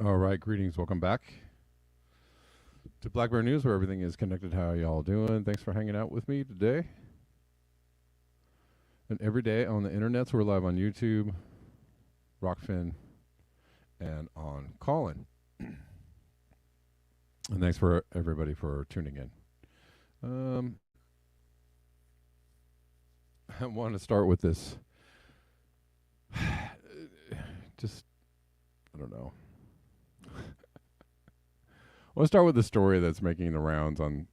All right, greetings. Welcome back to Black Bear News, where everything is connected. How y'all doing? Thanks for hanging out with me today. And every day on the internet, so we're live on YouTube, Rockfin, and on Callin. And thanks for everybody for tuning in. I want to start with this. Just, I don't know. I want to start with the story that's making the rounds on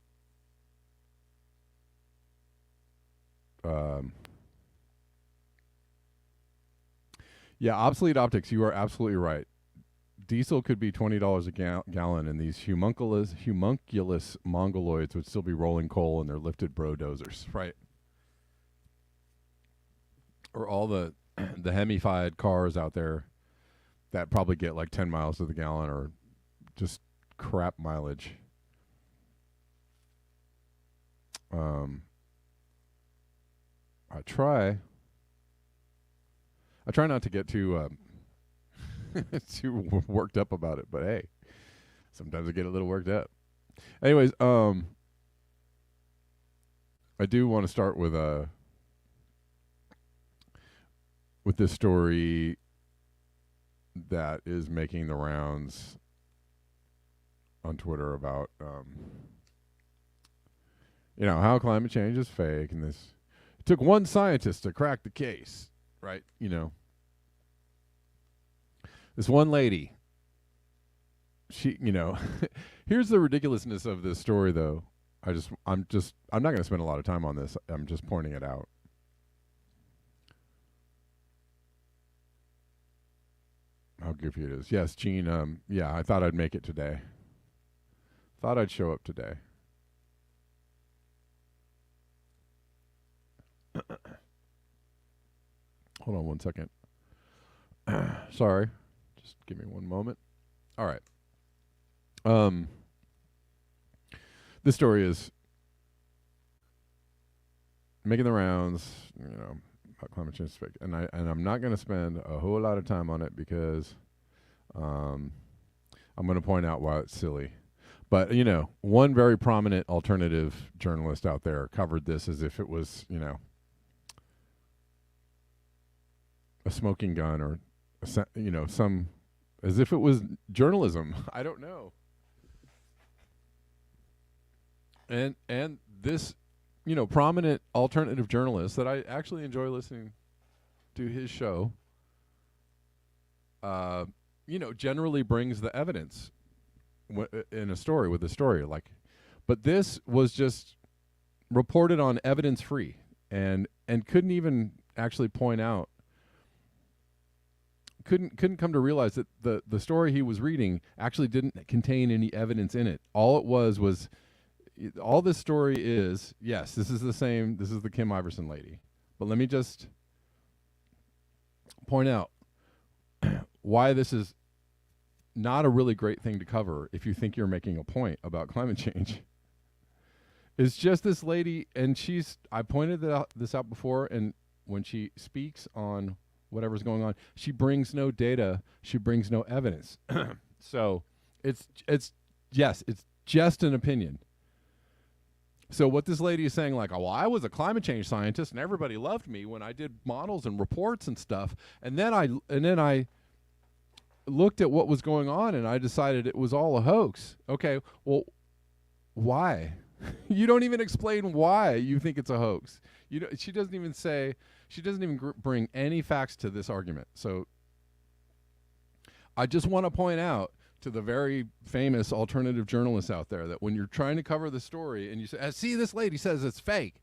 obsolete optics. You are absolutely right. Diesel could be $20 a gallon, and these homunculus mongoloids would still be rolling coal in their lifted brodozers, right? Or all the Hemi-fied cars out there that probably get like 10 miles to the gallon, or just crap mileage. I try not to get too too worked up about it, but hey, sometimes I get a little worked up. Anyways, I do want to start with this story that is making the rounds on Twitter about how climate change is fake, and this it took one scientist to crack the case, right? This one lady, she here's the ridiculousness of this story, though. I'm not going to spend a lot of time on this. I'm just pointing it out. How goofy it is. Yes, Gene, I thought I'd make it today. Thought I'd show up today. Hold on one second. Sorry. Just give me one moment. All right. This story is making the rounds, about climate change, and I'm not going to spend a whole lot of time on it because I'm going to point out why it's silly. But, one very prominent alternative journalist out there covered this as if it was, a smoking gun, or, as if it was journalism. I don't know. And this, prominent alternative journalist that I actually enjoy listening to his show, generally brings the evidence in a story with a story, but this was just reported on evidence free, and couldn't even actually point out, couldn't come to realize that the story he was reading actually didn't contain any evidence in it. All this story is, yes, this is the Kim Iverson lady, but let me just point out why this is not a really great thing to cover if you think you're making a point about climate change. It's just this lady, and I pointed this out before, and when she speaks on whatever's going on, she brings no data, she brings no evidence. So it's just an opinion. So what this lady is saying, like, oh, well, I was a climate change scientist and everybody loved me when I did models and reports and stuff, and then I looked at what was going on and I decided it was all a hoax. Okay, well, why? You don't even explain why you think it's a hoax. She doesn't even bring any facts to this argument. So I just want to point out to the very famous alternative journalists out there that when you're trying to cover the story and you say, see, this lady says it's fake.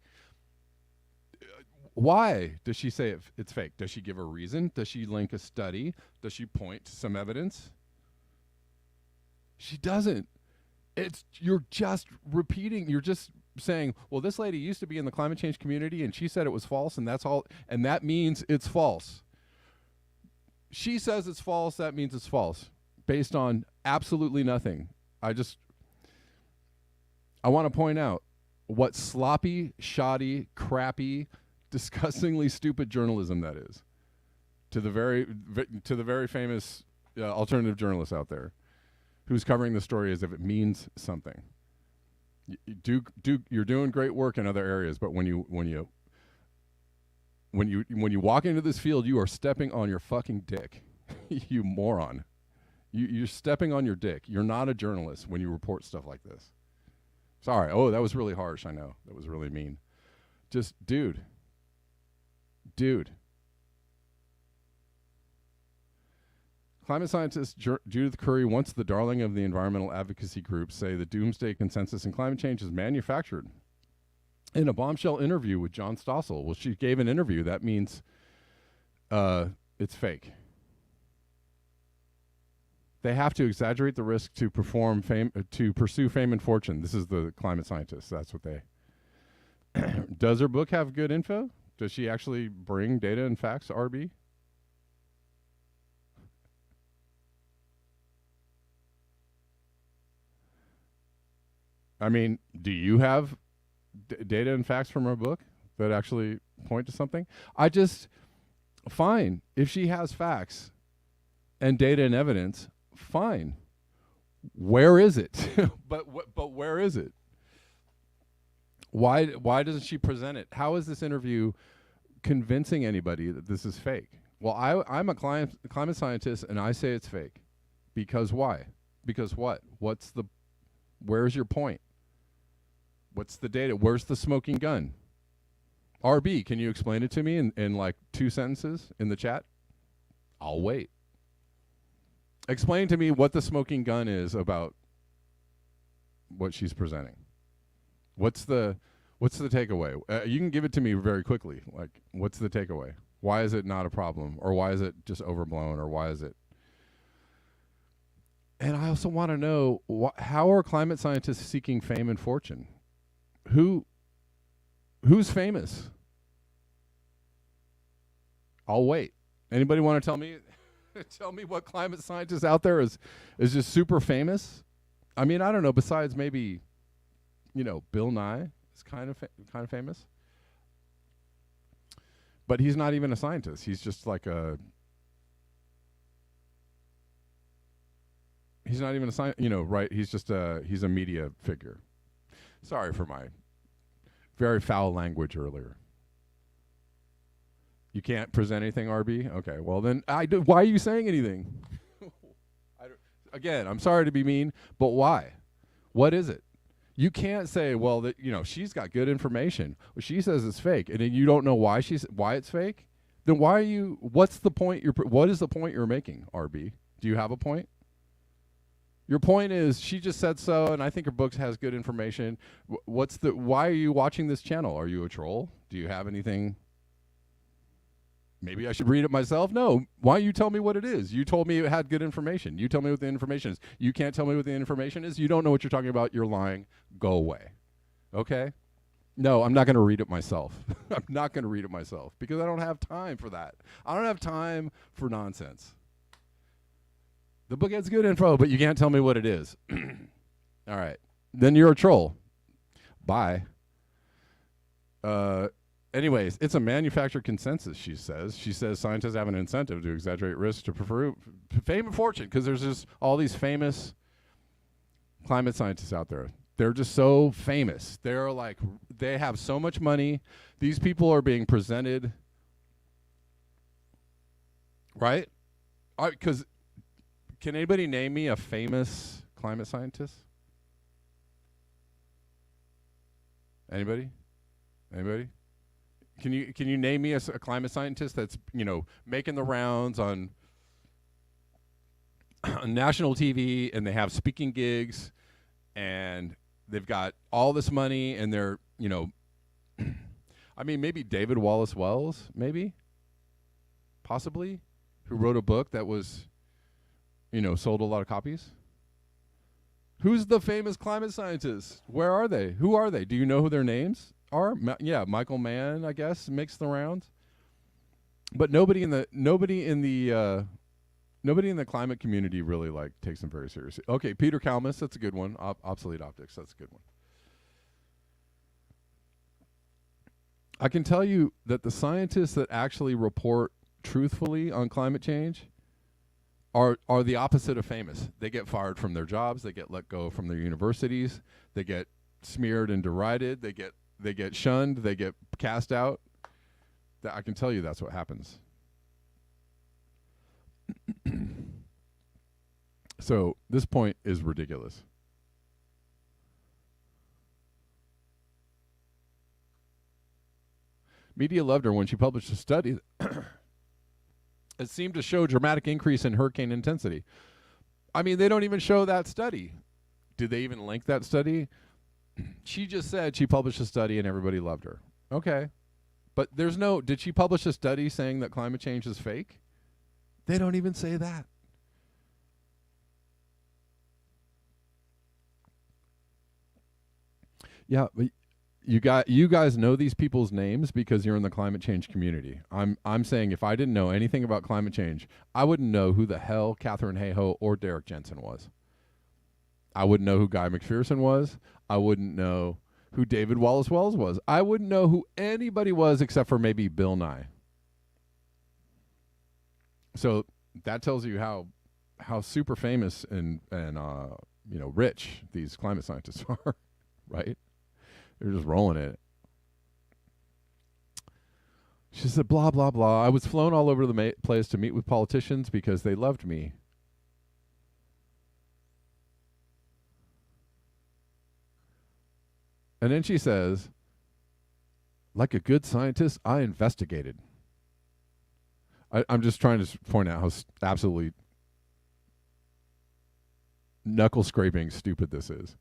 Why does she say it's fake? Does she give a reason? Does she link a study? Does she point to some evidence? She doesn't. You're just repeating. You're just saying, well, this lady used to be in the climate change community and she said it was false, and that's all, and that means it's false. She says it's false, that means it's false, based on absolutely nothing. I want to point out what sloppy, shoddy, crappy, disgustingly stupid journalism that is. To the very famous alternative journalist out there, who's covering the story as if it means something. You're doing great work in other areas, but when you walk into this field, you are stepping on your fucking dick, you moron. You're stepping on your dick. You're not a journalist when you report stuff like this. Sorry. Oh, that was really harsh. I know that was really mean. Just dude. Climate scientist Judith Curry, once the darling of the environmental advocacy groups, say the doomsday consensus in climate change is manufactured. In a bombshell interview with John Stossel, well, she gave an interview. That means it's fake. They have to exaggerate the risk to pursue fame and fortune. This is the climate scientist. That's what they. Does her book have good info? Does she actually bring data and facts, RB? I mean, do you have data and facts from her book that actually point to something? Fine. If she has facts and data and evidence, fine. Where is it? but where is it? Why doesn't she present it? How is this interview convincing anybody that this is fake? Well, I'm a climate scientist, and I say it's fake. Because why? Because what? Where's your point? What's the data? Where's the smoking gun? RB, can you explain it to me in like 2 sentences in the chat? I'll wait. Explain to me what the smoking gun is about what she's presenting. What's the takeaway? You can give it to me very quickly. Like, what's the takeaway? Why is it not a problem? Or why is it just overblown? Or why is it? And I also want to know, how are climate scientists seeking fame and fortune? Who's famous? I'll wait. Anybody want to tell me what climate scientist out there is just super famous? I mean, I don't know, besides maybe, Bill Nye is kind of famous. But he's not even a scientist. He's just like he's not even a scientist, right? He's just he's a media figure. Sorry for my very foul language earlier. You can't present anything, RB? Okay, well then, why are you saying anything? Again, I'm sorry to be mean, but why? What is it? You can't say, well, that she's got good information. Well, she says it's fake, and then you don't know why it's fake. Then why are you? What's the point? What is the point you're making, RB? Do you have a point? Your point is she just said so, and I think her book has good information. Why are you watching this channel? Are you a troll? Do you have anything? Maybe I should read it myself? No. Why don't you tell me what it is? You told me it had good information. You tell me what the information is. You can't tell me what the information is? You don't know what you're talking about. You're lying. Go away. Okay? No, I'm not going to read it myself. I'm not going to read it myself because I don't have time for that. I don't have time for nonsense. The book has good info, but you can't tell me what it is. All right. Then you're a troll. Bye. Anyways, it's a manufactured consensus, she says. She says scientists have an incentive to exaggerate risk to prefer fame and fortune because there's just all these famous climate scientists out there. They're just so famous. They're like, they have so much money. These people are being presented, right? Because can anybody name me a famous climate scientist? Anybody? Anybody? Can you name me a climate scientist that's making the rounds on national TV and they have speaking gigs and they've got all this money and they're I mean maybe David Wallace Wells, maybe, possibly, who wrote a book that was sold a lot of copies. Who's the famous climate scientists? Where are they? Who are they? Do you know who their names are? Yeah, Michael Mann, I guess, makes the rounds. But nobody in the climate community really like takes them very seriously. Okay, Peter Kalmus, that's a good one. Obsolete optics, that's a good one. I can tell you that the scientists that actually report truthfully on climate change are the opposite of famous. They get fired from their jobs, they get let go from their universities, they get smeared and derided, they get shunned, they get cast out. I can tell you that's what happens. So this point is ridiculous. Media loved her when she published a study it seemed to show dramatic increase in hurricane intensity. I mean, they don't even show that study. Did they even link that study? She just said she published a study and everybody loved her. Okay. But did she publish a study saying that climate change is fake? They don't even say that. Yeah, but you guys know these people's names because you're in the climate change community. I'm saying if I didn't know anything about climate change, I wouldn't know who the hell Katharine Hayhoe or Derek Jensen was. I wouldn't know who Guy McPherson was. I wouldn't know who David Wallace Wells was. I wouldn't know who anybody was except for maybe Bill Nye. So that tells you how super famous and rich these climate scientists are, right? They're just rolling it. She said, blah, blah, blah. I was flown all over the place to meet with politicians because they loved me. And then she says, like a good scientist, I investigated. I'm just trying to point out how absolutely knuckle-scraping stupid this is.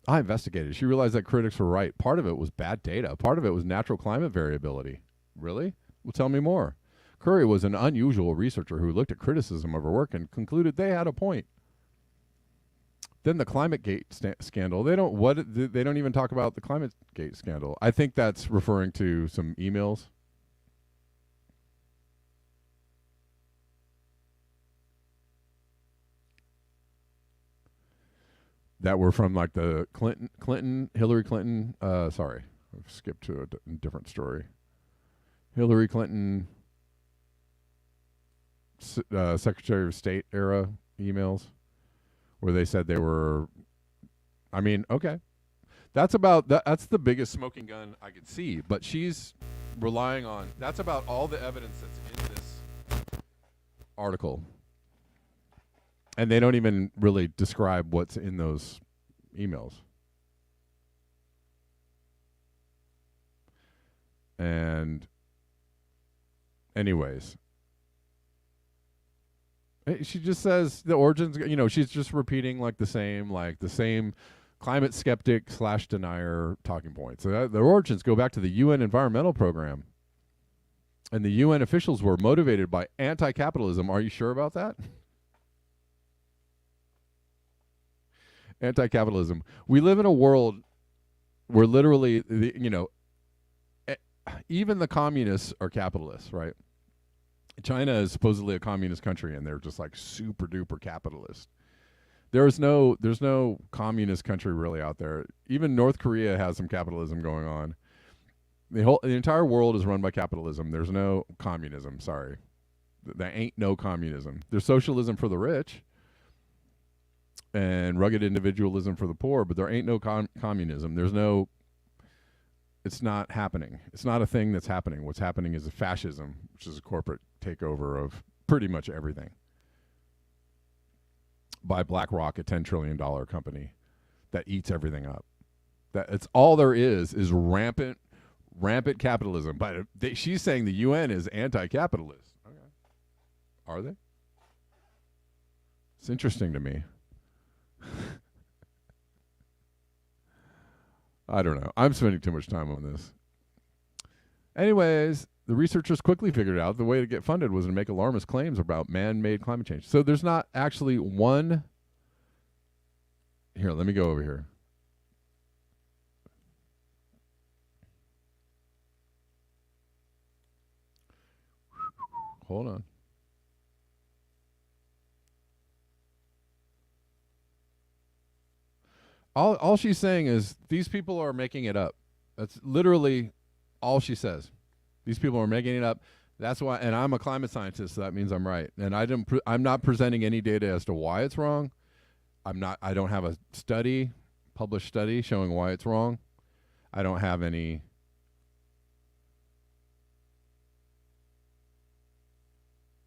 I investigated. She realized that critics were right. Part of it was bad data. Part of it was natural climate variability. Really? Well, tell me more. Curry was an unusual researcher who looked at criticism of her work and concluded they had a point. Then the ClimateGate scandal. They don't even talk about the ClimateGate scandal. I think that's referring to some emails. That were from like the Hillary Clinton. Sorry, I've skipped to a different story. Hillary Clinton, Secretary of State era emails, where they said they were. I mean, okay, that's the biggest smoking gun I could see. But she's relying on. That's about all the evidence that's in this article. And they don't even really describe what's in those emails. And anyways, she just says the origins, she's just repeating like the same climate skeptic / denier talking points. So the origins go back to the UN Environmental Program. And the UN officials were motivated by anti-capitalism. Are you sure about that? Anti-capitalism. We live in a world where literally, even the communists are capitalists, right? China is supposedly a communist country, and they're just like super duper capitalist. There's no communist country really out there. Even North Korea has some capitalism going on. The entire world is run by capitalism. There's no communism. Sorry, there ain't no communism. There's socialism for the rich and rugged individualism for the poor, but there ain't no communism. It's not happening. It's not a thing that's happening. What's happening is a fascism, which is a corporate takeover of pretty much everything by BlackRock, a $10 trillion company that eats everything up. It's all there is rampant capitalism. But she's saying the UN is anti-capitalist. Okay. Are they? It's interesting to me. I don't know. I'm spending too much time on this. Anyways, the researchers quickly figured out the way to get funded was to make alarmist claims about man-made climate change. So there's not actually one Here, let me go over here. Hold on. All she's saying is these people are making it up. That's literally all she says. These people are making it up. That's why, and I'm a climate scientist, so that means I'm right. And I'm not presenting any data as to why it's wrong. I don't have a published study showing why it's wrong. I don't have any.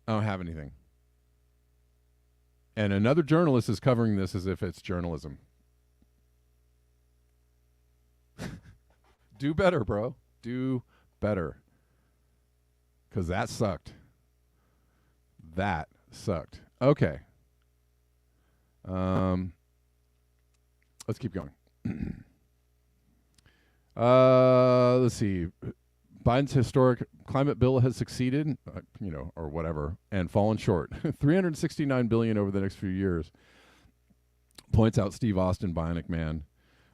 I don't have anything. And another journalist is covering this as if it's journalism. Do better, bro. Do better. Because that sucked. That sucked. Okay. Let's keep going. Let's see. Biden's historic climate bill has succeeded, or whatever, and fallen short. $369 billion over the next few years, points out Steve Austin, Bionic Man.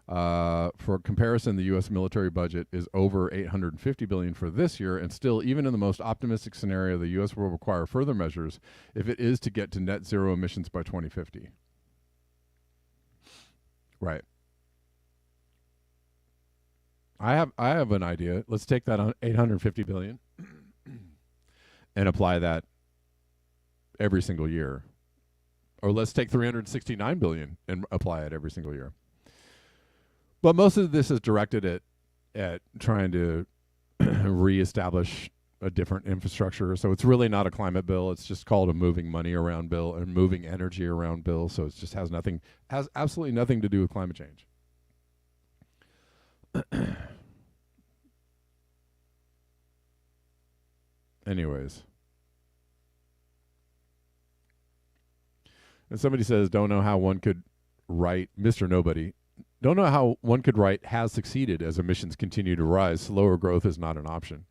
For comparison, the U.S. military budget is over $850 billion for this year, and still, even in the most optimistic scenario, the U.S. will require further measures if it is to get to net zero emissions by 2050. Right. I have an idea. Let's take that on $850 billion and apply that every single year. Or let's take $369 billion and apply it every single year. But most of this is directed at trying to reestablish a different infrastructure. So it's really not a climate bill. It's just called a moving money around bill and moving energy around bill. So it just has absolutely nothing to do with climate change. Anyways. And somebody says, don't know how one could write, Mr. Nobody, don't know how one could write has succeeded as emissions continue to rise. Slower growth is not an option.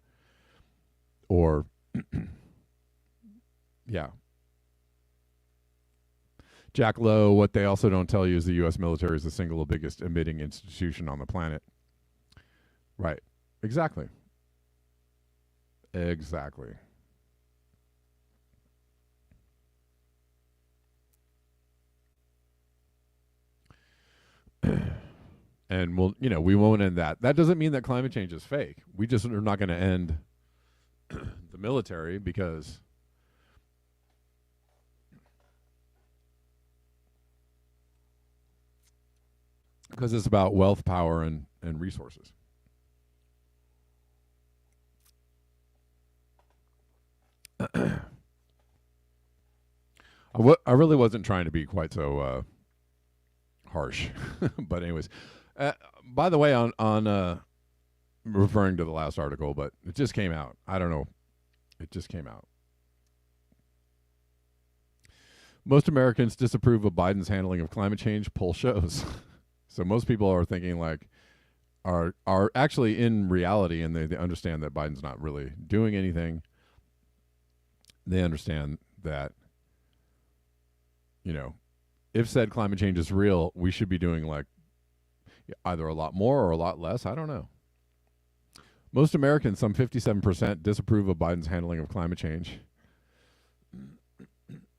Or, yeah. Jack Lowe, what they also don't tell you is the U.S. military is the single biggest emitting institution on the planet. Right. Exactly. Exactly. And we won't end that. That doesn't mean that climate change is fake. We just are not going to end the military because it's about wealth, power, and resources. I really wasn't trying to be quite so harsh, but anyways, by the way, on referring to the last article, but it just came out. I don't know, it just came out. Most Americans disapprove of Biden's handling of climate change, poll shows. So most people are thinking are actually in reality, and they understand that Biden's not really doing anything. They understand that, if said climate change is real, we should be doing either a lot more or a lot less. I don't know. Most Americans, some 57%, disapprove of Biden's handling of climate change.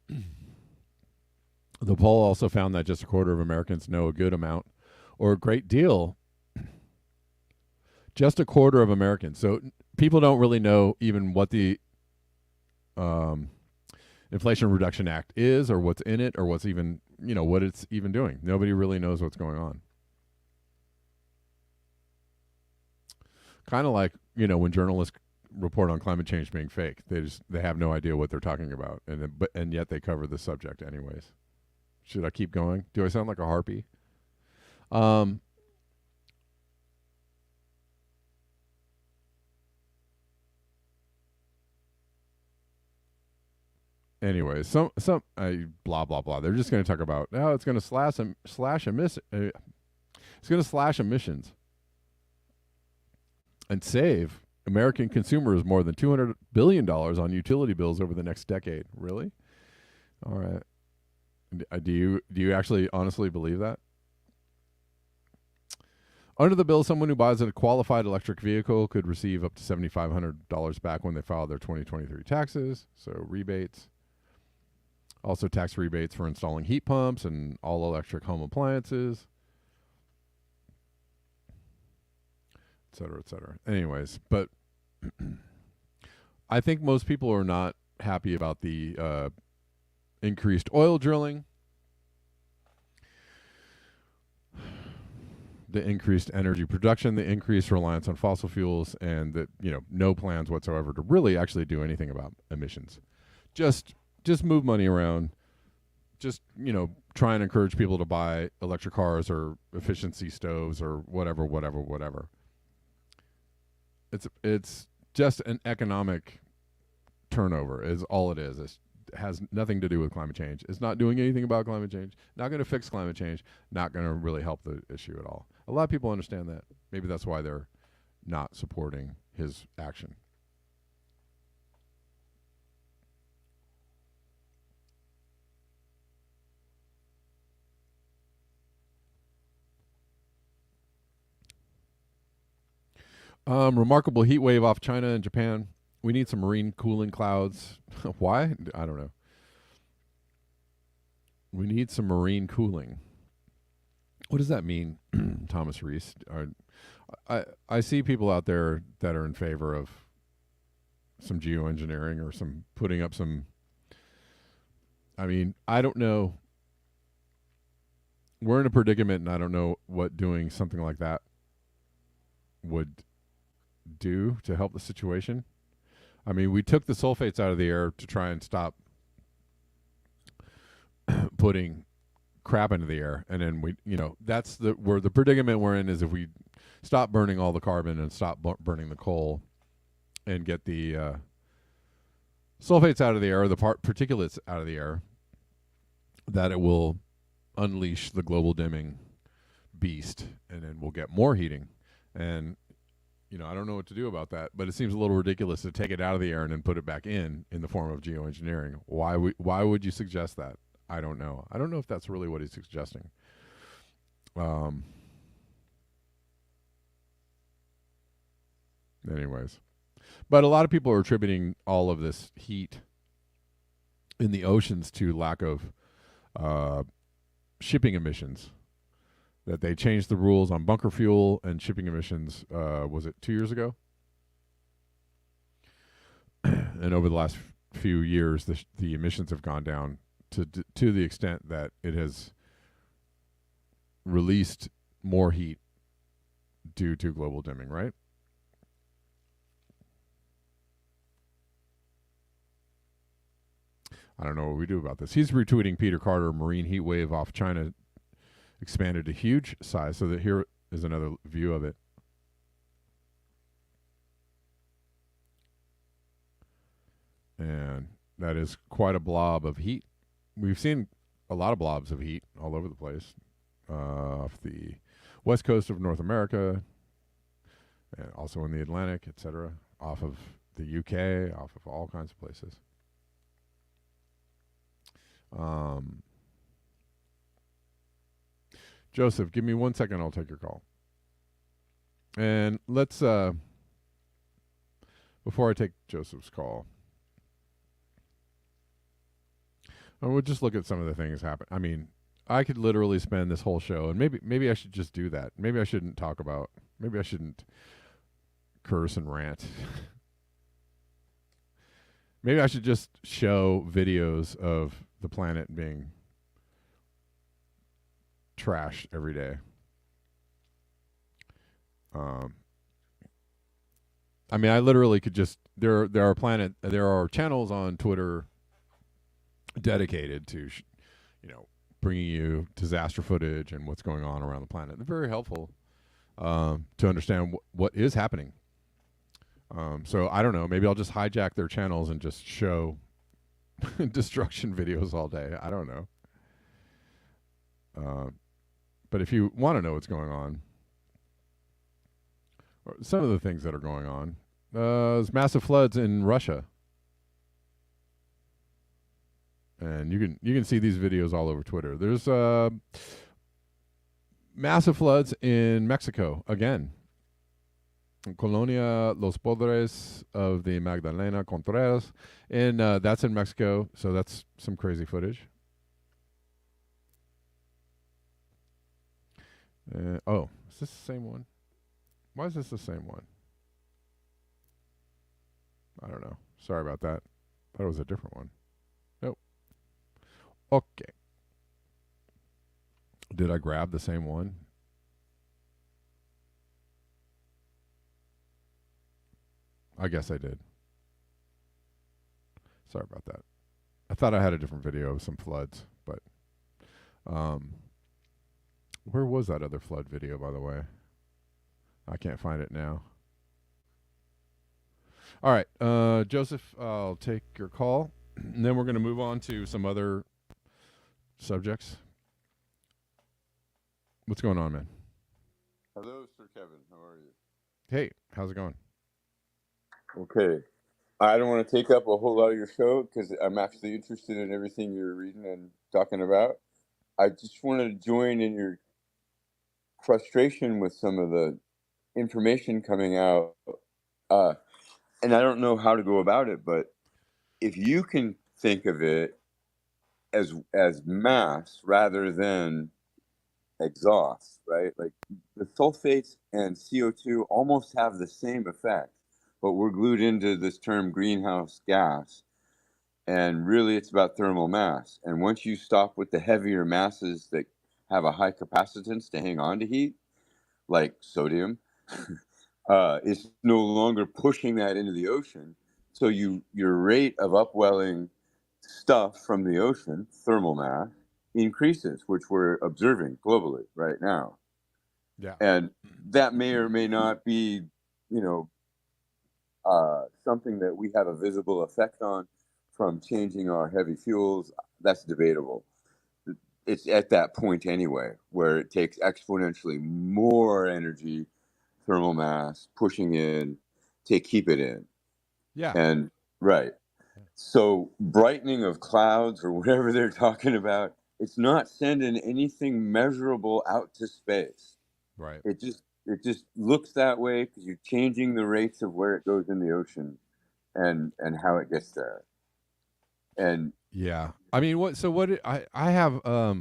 The poll also found that just a quarter of Americans know a good amount or a great deal. Just a quarter of Americans. So people don't really know even what the Inflation Reduction Act is, or what's in it, or what's even, what it's even doing. Nobody really knows what's going on. Kind of like, when journalists report on climate change being fake, they have no idea what they're talking about, and yet they cover the subject anyways. Should I keep going? Do I sound like a harpy? Anyways, some blah blah blah. They're just going to talk about it's going to slash emissions and save American consumers more than $200 billion on utility bills over the next decade. Really? All right. Do you actually honestly believe that? Under the bill, someone who buys a qualified electric vehicle could receive up to $7,500 back when they file their 2023 taxes. So rebates. Also tax rebates for installing heat pumps and all electric home appliances, et cetera, et cetera. Anyways, but I think most people are not happy about the increased oil drilling, the increased energy production, the increased reliance on fossil fuels, and the no plans whatsoever to really actually do anything about emissions. Just move money around. Just try and encourage people to buy electric cars or efficiency stoves or whatever. It's just an economic turnover is all it is. It has nothing to do with climate change. It's not doing anything about climate change. Not going to fix climate change. Not going to really help the issue at all. A lot of people understand that. Maybe that's why they're not supporting his action. Remarkable heat wave off China and Japan. We need some marine cooling clouds. Why? I don't know. We need some marine cooling. What does that mean, Thomas Reese? I see people out there that are in favor of some geoengineering or some putting up some. I mean, I don't know. We're in a predicament, and I don't know what doing something like that would do to help the situation. I mean, we took the sulfates out of the air to try and stop putting crap into the air, and then that's the predicament we're in is if we stop burning all the carbon and stop burning the coal and get the sulfates out of the air, the particulates out of the air, that it will unleash the global dimming beast, and then we'll get more heating. And I don't know what to do about that, but it seems a little ridiculous to take it out of the air and then put it back in the form of geoengineering. Why would you suggest that? I don't know. I don't know if that's really what he's suggesting. Anyways, but a lot of people are attributing all of this heat in the oceans to lack of shipping emissions. That they changed the rules on bunker fuel and shipping emissions, was it 2 years ago? And over the last few years, the emissions have gone down to the extent that it has released more heat due to global dimming, right? I don't know what we do about this. He's retweeting Peter Carter, marine heat wave off China expanded to huge size. So that here is another view of it. And that is quite a blob of heat. We've seen a lot of blobs of heat all over the place, off the west coast of North America, and also in the Atlantic, etc., off of the UK, off of all kinds of places. Joseph, give me 1 second. I'll take your call. And let's, before I take Joseph's call, we'll just look at some of the things happen. I mean, I could literally spend this whole show, and maybe I should just do that. Maybe I shouldn't maybe I shouldn't curse and rant. Maybe I should just show videos of the planet being trashed every day. I mean, I literally could just there are channels on Twitter dedicated to bringing you disaster footage and what's going on around the planet. They're very helpful to understand what is happening. So I don't know. Maybe I'll just hijack their channels and just show destruction videos all day. I don't know. But if you want to know what's going on, some of the things that are going on, there's massive floods in Russia, and you can see these videos all over Twitter. There's massive floods in Mexico again. Colonia Los Podres of the Magdalena Contreras, and that's in Mexico. So that's some crazy footage. Oh, is this the same one? Why is this the same one? I don't know. Sorry about that. Thought it was a different one. Nope. Okay. Did I grab the same one? I guess I did. Sorry about that. I thought I had a different video of some floods, but where was that other flood video, by the way? I can't find it now. All right, Joseph, I'll take your call, and then we're going to move on to some other subjects. What's going on, man? Hello, Sir Kevin. How are you? Hey, how's it going? Okay. I don't want to take up a whole lot of your show because I'm actually interested in everything you're reading and talking about. I just wanted to join in your frustration with some of the information coming out. And I don't know how to go about it, but if you can think of it as mass rather than exhaust, right? Like the sulfates and CO2 almost have the same effect, but we're glued into this term greenhouse gas. And really, it's about thermal mass. And once you stop with the heavier masses that have a high capacitance to hang on to heat, like sodium, it's no longer pushing that into the ocean. So your rate of upwelling stuff from the ocean, thermal mass, increases, which we're observing globally right now. Yeah. And that may or may not be, you know, something that we have a visible effect on from changing our heavy fuels. That's debatable. It's at that point anyway, where it takes exponentially more energy, thermal mass, pushing in to keep it in. Yeah. And right. So brightening of clouds or whatever they're talking about, it's not sending anything measurable out to space. Right. It just looks that way because you're changing the rates of where it goes in the ocean and how it gets there. And Yeah. I mean, what? So what? I have Well,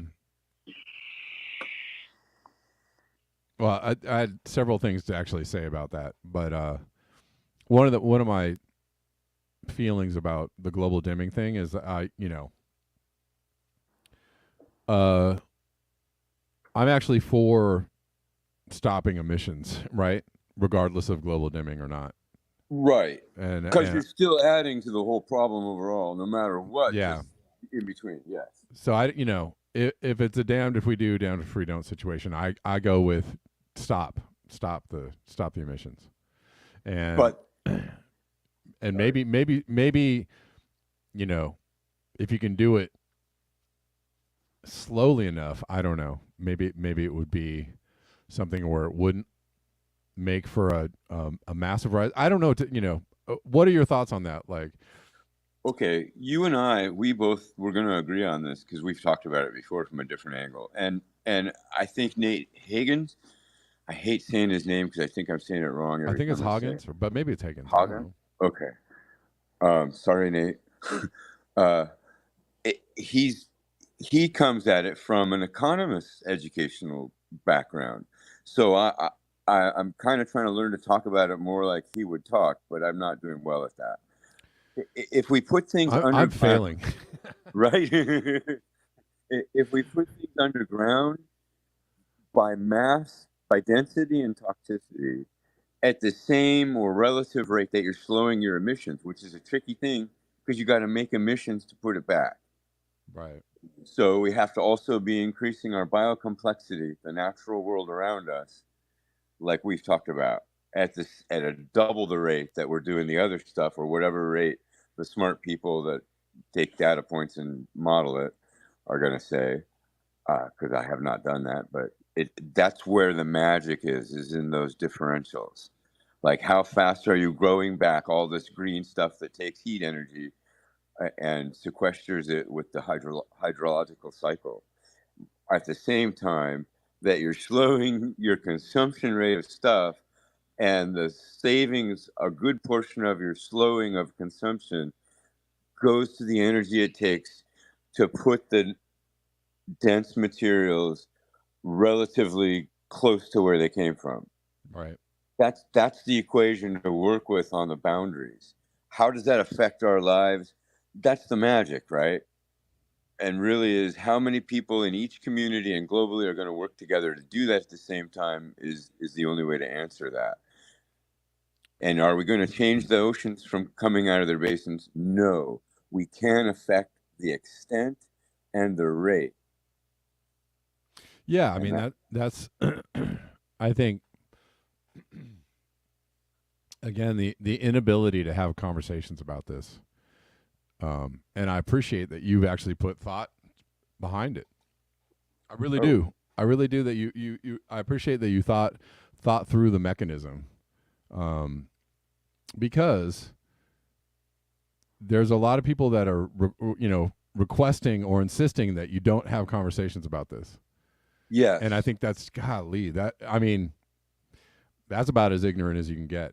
I had several things to actually say about that, but one of my feelings about the global dimming thing is I'm actually for stopping emissions, right? Regardless of global dimming or not. right, And because you're still adding to the whole problem overall, no matter what. yeah. Just in between, yes. So if it's a damned if we do, damned if we don't situation, I go with stop the emissions, and But and maybe if you can do it slowly enough, I don't know. Maybe it would be something where it wouldn't make for a massive rise. I don't know. What are your thoughts on that? Like, okay, you and I, we're going to agree on this because we've talked about it before from a different angle. And I think Nate Higgins, I hate saying his name because I think I'm saying it wrong every I think time it's I say Hoggins, but maybe it's Higgins. Hagen. Okay. Sorry, Nate. uh, he comes at it from an economist's educational background, so I'm kind of trying to learn to talk about it more like he would talk, but I'm not doing well at that. If we put things I'm failing. right? If we put things underground by mass, by density and toxicity, at the same or relative rate that you're slowing your emissions, which is a tricky thing because you got to make emissions to put it back. Right. So we have to also be increasing our biocomplexity, the natural world around us, like we've talked about, at a double the rate that we're doing the other stuff, or whatever rate the smart people that take data points and model it are going to say. Because I have not done that, but that's where the magic is in those differentials. Like, how fast are you growing back all this green stuff that takes heat energy and sequesters it with the hydrological cycle? At the same time, that you're slowing your consumption rate of stuff, and the savings, a good portion of your slowing of consumption, goes to the energy it takes to put the dense materials relatively close to where they came from. Right. That's the equation to work with on the boundaries. How does that affect our lives? That's the magic, right? And really is how many people in each community and globally are going to work together to do that at the same time is the only way to answer that. And are we going to change the oceans from coming out of their basins? No. We can affect the extent and the rate. Yeah, I And mean that's I think again the inability to have conversations about this. And I appreciate that you've actually put thought behind it. I really do. I really do that you I appreciate that you thought through the mechanism. Because there's a lot of people that are requesting or insisting that you don't have conversations about this. yes. And I think that's golly, that's about as ignorant as you can get.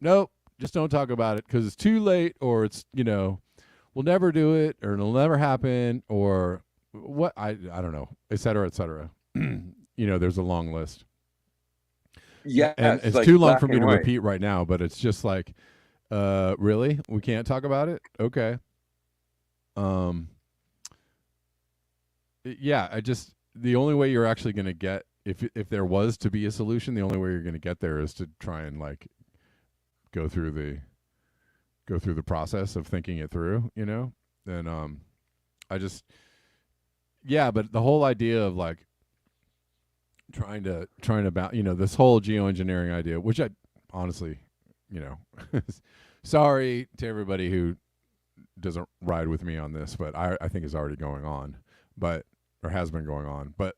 Nope, just don't talk about it because it's too late, or it's we'll never do it, or it'll never happen, or what I don't know, et cetera, et cetera. There's a long list. Yeah, And it's like too long black for me and to white. repeat right now, but it's just like, really? We can't talk about it? Okay. Yeah, the only way you're actually going to get, if there was to be a solution, the only way you're going to get there is to try and like go through the process of thinking it through, and but the whole idea of like trying to this whole geoengineering idea, which I honestly, sorry to everybody who doesn't ride with me on this, but I think is already going on, or has been going on. But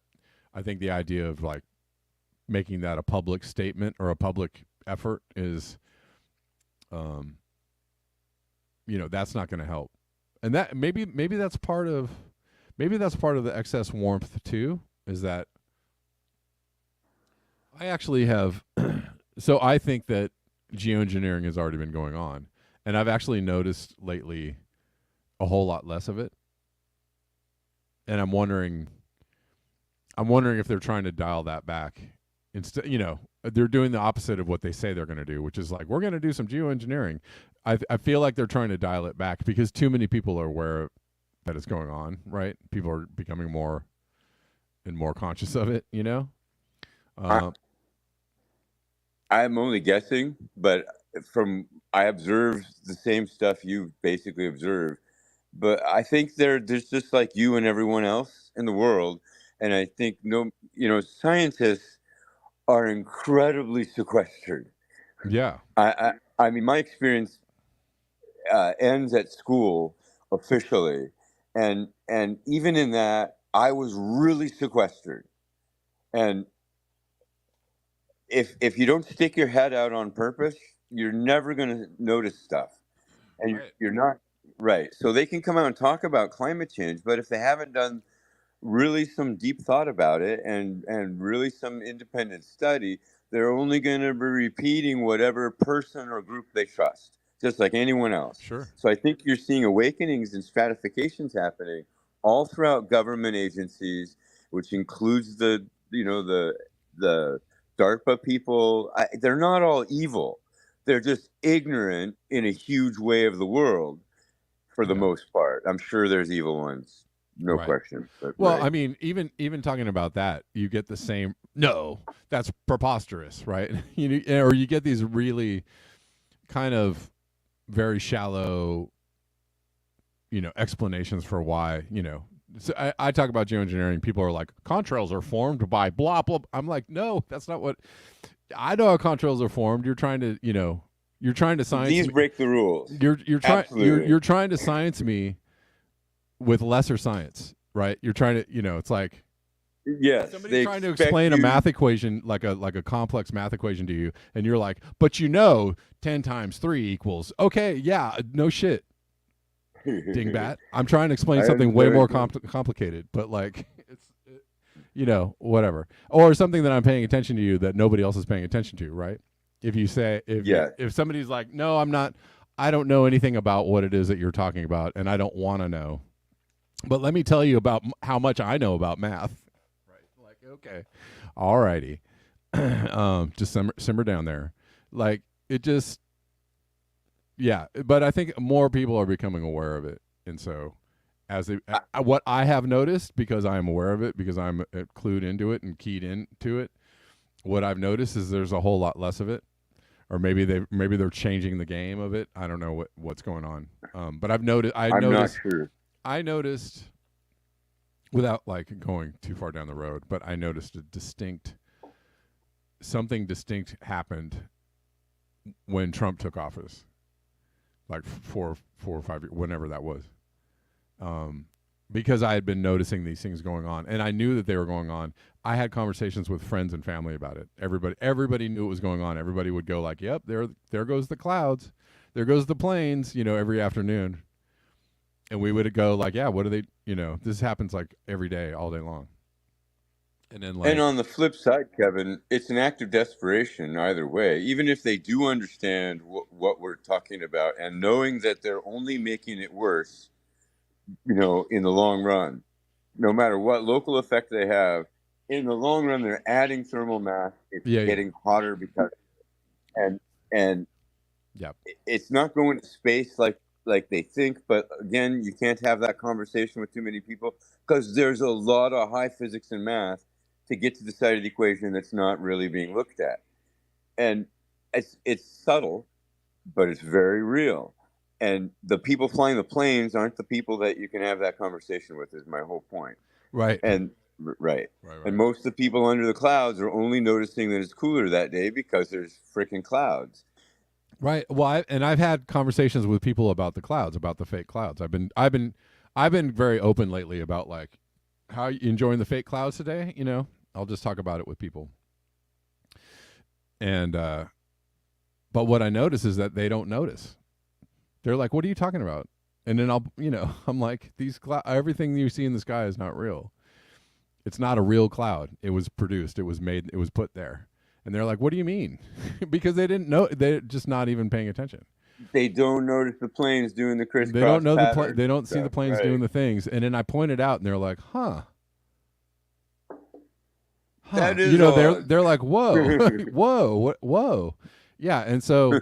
I think the idea of like making that a public statement or a public effort is, that's not going to help. And that maybe that's part of the excess warmth too, is that I actually have so I think that geoengineering has already been going on, and I've actually noticed lately a whole lot less of it. And I'm wondering if they're trying to dial that back. Instead, they're doing the opposite of what they say they're going to do, which is like, we're going to do some geoengineering. I feel like they're trying to dial it back because too many people are aware that it's going on, right? People are becoming more and more conscious of it, I'm only guessing, but I observed the same stuff you basically observed. But I think there's just like you and everyone else in the world, and I think scientists are incredibly sequestered. Yeah. I mean, my experience ends at school officially, and even in that, I was really sequestered. And if you don't stick your head out on purpose, you're never going to notice stuff, and Right. you're not right. So they can come out and talk about climate change, but if they haven't done really some deep thought about it and really some independent study, they're only going to be repeating whatever person or group they trust, just like anyone else. Sure. So I think you're seeing awakenings and stratifications happening all throughout government agencies, which includes the DARPA people. They're not all evil. They're just ignorant in a huge way of the world for the most part. I'm sure there's evil ones. No Right. question. But, Well, right. I mean, even talking about that, you get the same. No, that's preposterous, right? Or you get these really kind of very shallow, explanations for why. So I talk about geoengineering. People are like, contrails are formed by blah blah. I'm like, no, that's not what. I know how contrails are formed. You're trying to, you're trying to science. These break the rules. You're trying. Absolutely. You're trying to science me with lesser science, right? You're trying to, it's like Yes. somebody trying to explain a math equation, like a complex math equation to you, and you're like, but 10 times 3 equals, okay, yeah, no shit, dingbat. I'm trying to explain something way more complicated, but like, whatever, or something that I'm paying attention to you that nobody else is paying attention to, right? If you say Yeah. if somebody's like, no, I'm not, I don't know anything about what it is that you're talking about, and I don't want to know, but let me tell you about how much I know about math. Right? Like, okay, all righty, just simmer down there, like it just, yeah. But I think more people are becoming aware of it, and so as what I have noticed, because I am aware of it, because I'm clued into it and keyed into it, what I've noticed is there's a whole lot less of it, or maybe they're changing the game of it. I don't know what's going on. But I've noticed. I'm not sure. I noticed, without like going too far down the road, but I noticed something distinct happened when Trump took office, like 4 or 5 years, whenever that was. Because I had been noticing these things going on, and I knew that they were going on. I had conversations with friends and family about it. Everybody knew it was going on. Everybody would go like, "Yep, there goes the clouds, there goes the planes," every afternoon. And we would go like, "Yeah, what are they?" This happens like every day, all day long. And then And on the flip side, Kevin, it's an act of desperation either way. Even if they do understand what we're talking about, and knowing that they're only making it worse, in the long run, no matter what local effect they have, in the long run, they're adding thermal mass. It's getting hotter because, and yeah, it's not going to space like they think. But again, you can't have that conversation with too many people, because there's a lot of high physics and math to get to the side of the equation that's not really being looked at. And it's subtle, but it's very real. And the people flying the planes aren't the people that you can have that conversation with, is my whole point. right. And right. And most of the people under the clouds are only noticing that it's cooler that day because there's freaking clouds. Right. Well, I've had conversations with people about the clouds, about the fake clouds. I've been very open lately about like, how are you enjoying the fake clouds today? I'll just talk about it with people. And but what I notice is that they don't notice. They're like, "What are you talking about?" And then I'm like, everything you see in the sky is not real. It's not a real cloud. It was produced. It was made. It was put there. And they're like, "What do you mean?" Because they didn't know. They're just not even paying attention. They don't notice the planes doing the crisscross. They don't know they don't see the planes doing the things. And then I pointed out, and they're like, "Huh." That is they're like, "Whoa, whoa." Yeah, and so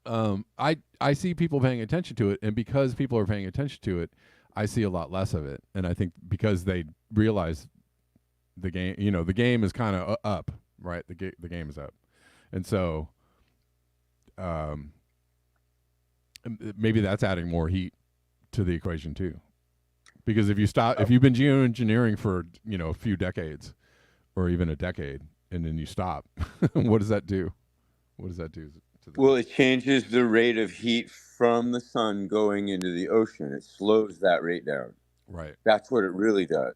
I see people paying attention to it, and because people are paying attention to it, I see a lot less of it. And I think because they realize the game, the game is kind of up, right? The game is up. And so maybe that's adding more heat to the equation too. Because if you've been geoengineering for, a few decades or even a decade, and then you stop, what does that do? What does that do to the Well, it changes the rate of heat from the sun going into the ocean. It slows that rate down. Right. That's what it really does.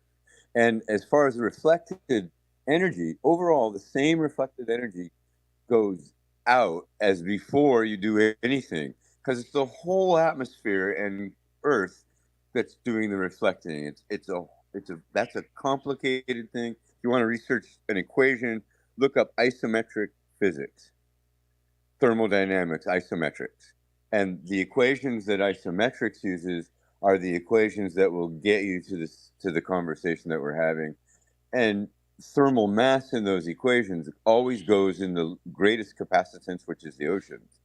And as far as the reflected energy, overall, the same reflected energy goes out as before you do anything, because it's the whole atmosphere and Earth that's doing the reflecting. That's a complicated thing. If you want to research an equation, look up isometric physics, thermodynamics, isometrics. And the equations that isometrics uses are the equations that will get you to the conversation that we're having. And thermal mass in those equations always goes in the greatest capacitance, which is the oceans.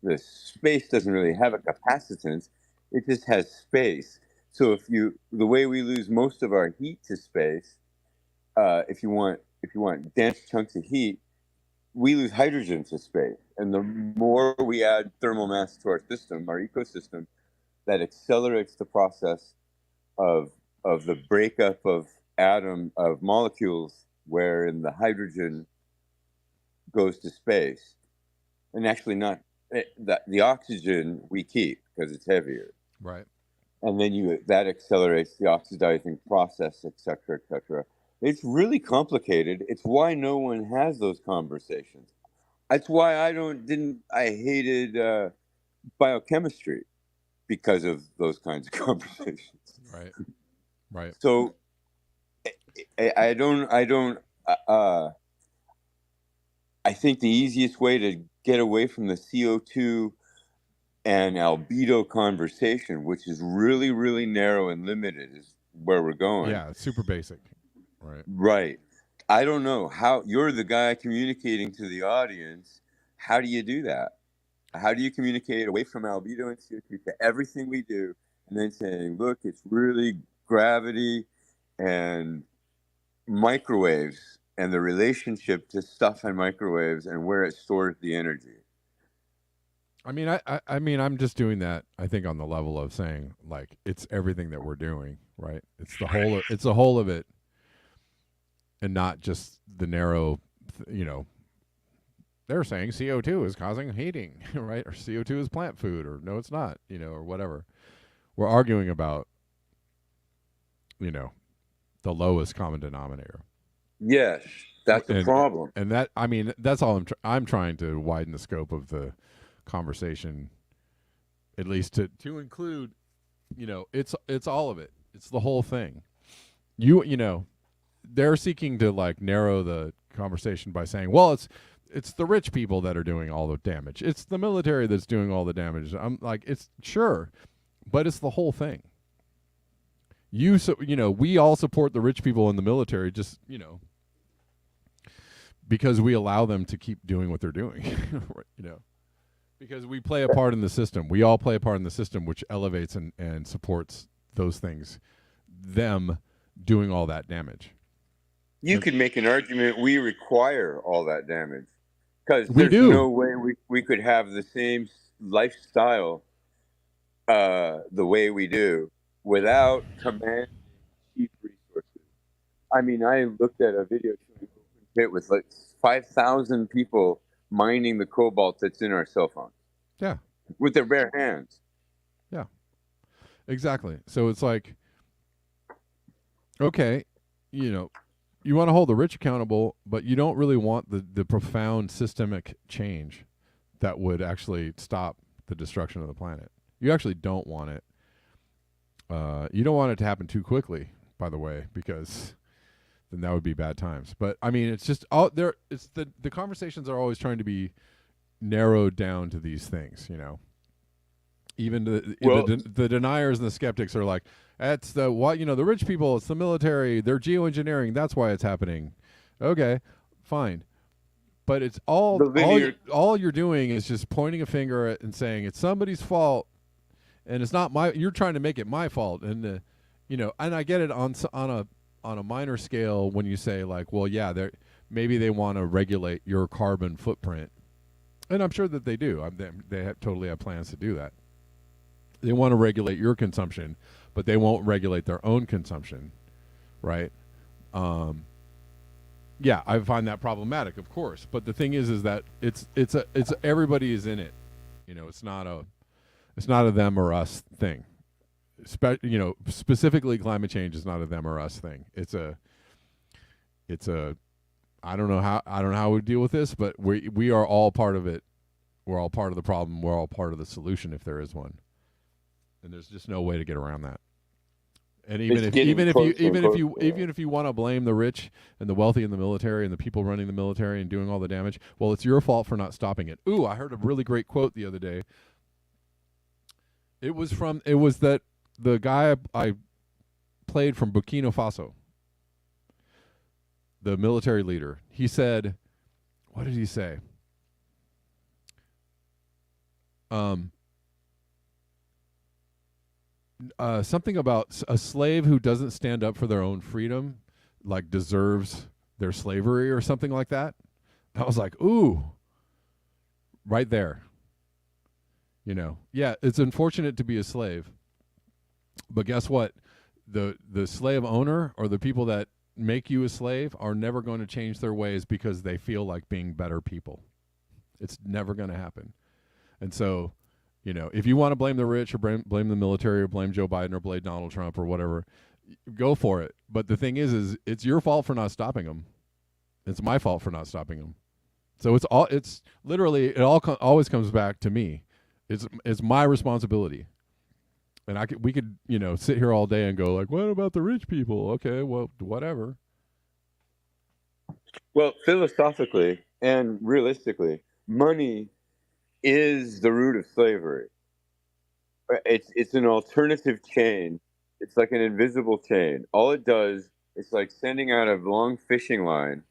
The space doesn't really have a capacitance, it just has space. So the way we lose most of our heat to space, if you want dense chunks of heat, we lose hydrogen to space. And the more we add thermal mass to our system, our ecosystem, that accelerates the process of the breakup of molecules, wherein the hydrogen goes to space. And actually the oxygen we keep because it's heavier. Right. And then that accelerates the oxidizing process, et cetera, et cetera. It's really complicated. It's why no one has those conversations. That's why I hated biochemistry, because of those kinds of conversations. Right. Right. So I don't. Uh, I think the easiest way to get away from the CO2 and albedo conversation, which is really, really narrow and limited, is where we're going. Yeah, it's super basic. Right. Right. I don't know how you're the guy communicating to the audience. How do you do that? How do you communicate away from albedo and CO2 to everything we do, and then saying, look, it's really gravity and microwaves and the relationship to stuff and microwaves and where it stores the energy. I mean, I mean, I'm just doing that. I think on the level of saying like it's everything that we're doing, right? It's the whole. It's the whole of it, and not just the narrow. You know, they're saying CO2 is causing heating, right? Or CO2 is plant food, or no, it's not. You know, or whatever. We're arguing about, you know, the lowest common denominator. Yes, that's the and problem. and that, I mean, that's all I'm trying to widen the scope of the conversation, at least to include, you know, it's all of it. It's the whole thing. You know, they're seeking to like narrow the conversation by saying, well, it's the rich people that are doing all the damage. It's the military that's doing all the damage. I'm like, it's sure, but it's the whole thing. You know, we all support the rich people in the military, just, you know, because we allow them to keep doing what they're doing. You know, because we play a part in the system. We all play a part in the system, which elevates and supports those things, them doing all that damage. You could make an argument we require all that damage because We there's do. no way we could have the same lifestyle the way we do without commanding cheap resources. I mean, I looked at a video showing open pit with like 5,000 people mining the cobalt that's in our cell phones. Yeah. With their bare hands. Yeah. Exactly. So it's like, okay, you know, you want to hold the rich accountable, but you don't really want the profound systemic change that would actually stop the destruction of the planet. You actually don't want it. You don't want it to happen too quickly, by the way, because then that would be bad times. But I mean, it's just all there. It's the conversations are always trying to be narrowed down to these things, you know. Even the deniers and the skeptics are like, that's the what, you know, the rich people, it's the military, they're geoengineering, that's why it's happening. Okay, fine. But it's all you're doing is just pointing a finger at and saying it's somebody's fault, and it's not my. You're trying to make it my fault, and you know, and I get it on a minor scale when you say like, well, yeah, maybe they want to regulate your carbon footprint, and I'm sure that they do. They totally have plans to do that. They want to regulate your consumption, but they won't regulate their own consumption, right? Yeah, I find that problematic, of course. But the thing is that it's everybody is in it. You know, it's not a them or us thing. You know, specifically climate change is not a them or us thing. It's a I don't know how we deal with this, but we are all part of it. We're all part of the problem. We're all part of the solution if there is one. And there's just no way to get around that. And even if you want to blame the rich and the wealthy in the military and the people running the military and doing all the damage, well, it's your fault for not stopping it. Ooh, I heard a really great quote the other day. It was that the guy I played from Burkina Faso, the military leader. He said, what did he say? Something about a slave who doesn't stand up for their own freedom, like deserves their slavery or something like that. I was like, ooh, right there. You know, yeah, it's unfortunate to be a slave, but guess what? The slave owner or the people that make you a slave are never going to change their ways because they feel like being better people. It's never going to happen. And so, you know, if you want to blame the rich or blame the military or blame Joe Biden or blame Donald Trump or whatever, go for it. But the thing is it's your fault for not stopping them. It's my fault for not stopping them. So it's literally, it always comes back to me. It's my responsibility. And we could, you know, sit here all day and go like, what about the rich people? Okay, well, whatever. Well, philosophically and realistically, money is the root of slavery. It's an alternative chain. It's like an invisible chain. All it does is like sending out a long fishing line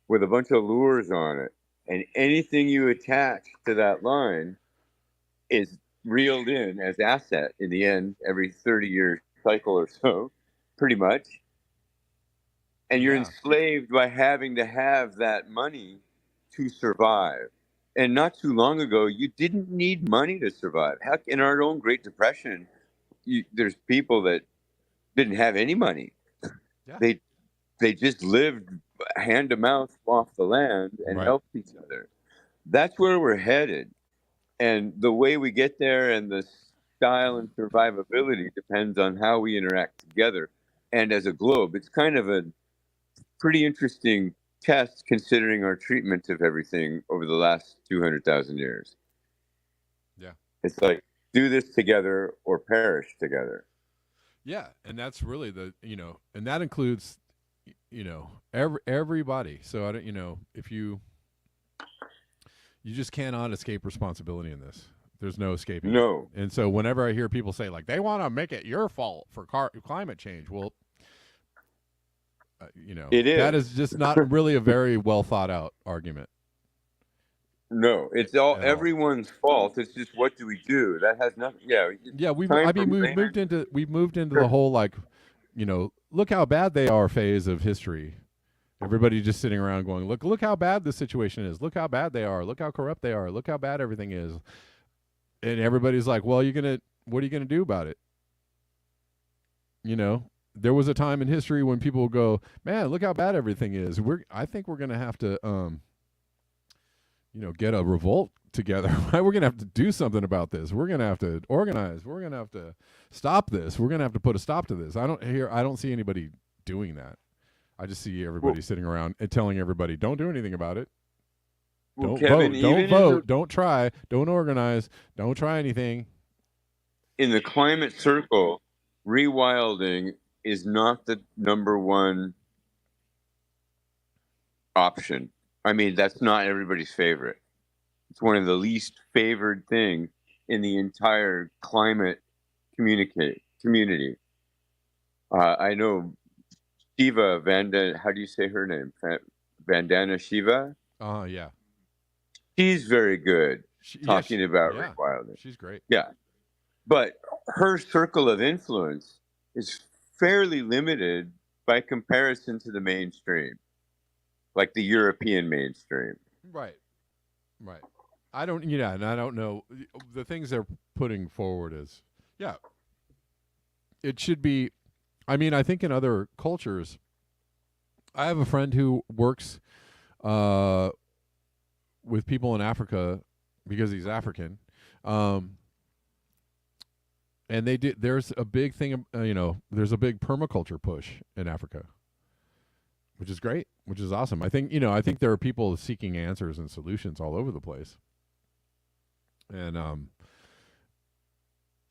with a bunch of lures on it, and anything you attach to that line is reeled in as asset in the end every 30-year cycle or so, pretty much. And you're Yeah. enslaved by having to have that money to survive. And not too long ago, you didn't need money to survive. Heck, in our own Great Depression, there's people that didn't have any money. Yeah. They they just lived hand to mouth off the land and Right. helped each other. That's where we're headed. And the way we get there and the style and survivability depends on how we interact together. And as a globe, it's kind of a pretty interesting test considering our treatment of everything over the last 200,000 years. Yeah. It's like, do this together or perish together. Yeah, and that's really and that includes, everybody. So I don't, if you just cannot escape responsibility in this. There's no escaping it. No, And so whenever I hear people say like they want to make it your fault for climate change, well, it that is. is just not really a very well thought out argument No, it's all at all. everyone's fault. It's just what do we do? That has nothing. Yeah, Yeah, time for we've man. moved into the whole like, look how bad they are phase of history. Everybody just sitting around going, look how bad the situation is. Look how bad they are. Look how corrupt they are. Look how bad everything is. And everybody's like, well, what are you gonna do about it? There was a time in history when people would go, man, look how bad everything is. I think we're gonna have to, get a revolt together. We're gonna have to do something about this. We're gonna have to organize. We're gonna have to stop this. We're gonna have to put a stop to this. I don't see anybody doing that. I just see Well, everybody sitting around and telling everybody, don't do anything about it. well, Don't Kevin, vote. Don't even vote. Don't try. Don't organize. Don't try anything. in the climate circle, rewilding is not the number one option. I mean, that's not everybody's favorite. It's one of the least favored thing in the entire climate community. I know Shiva Vanda. How do you say her name? Vandana Shiva. Yeah. She's very good Yeah. talking about Yeah. rewilding. She's great. Yeah, but her circle of influence is fairly limited by comparison to the mainstream, like the European mainstream. Right. Right. I don't. Yeah, and I don't know the things they're putting forward is. Yeah. It should be. I mean, I think in other cultures, I have a friend who works uh, with people in Africa because he's African. Um, and there's a big thing, there's a big permaculture push in Africa, which is great, which is awesome. I think there are people seeking answers and solutions all over the place.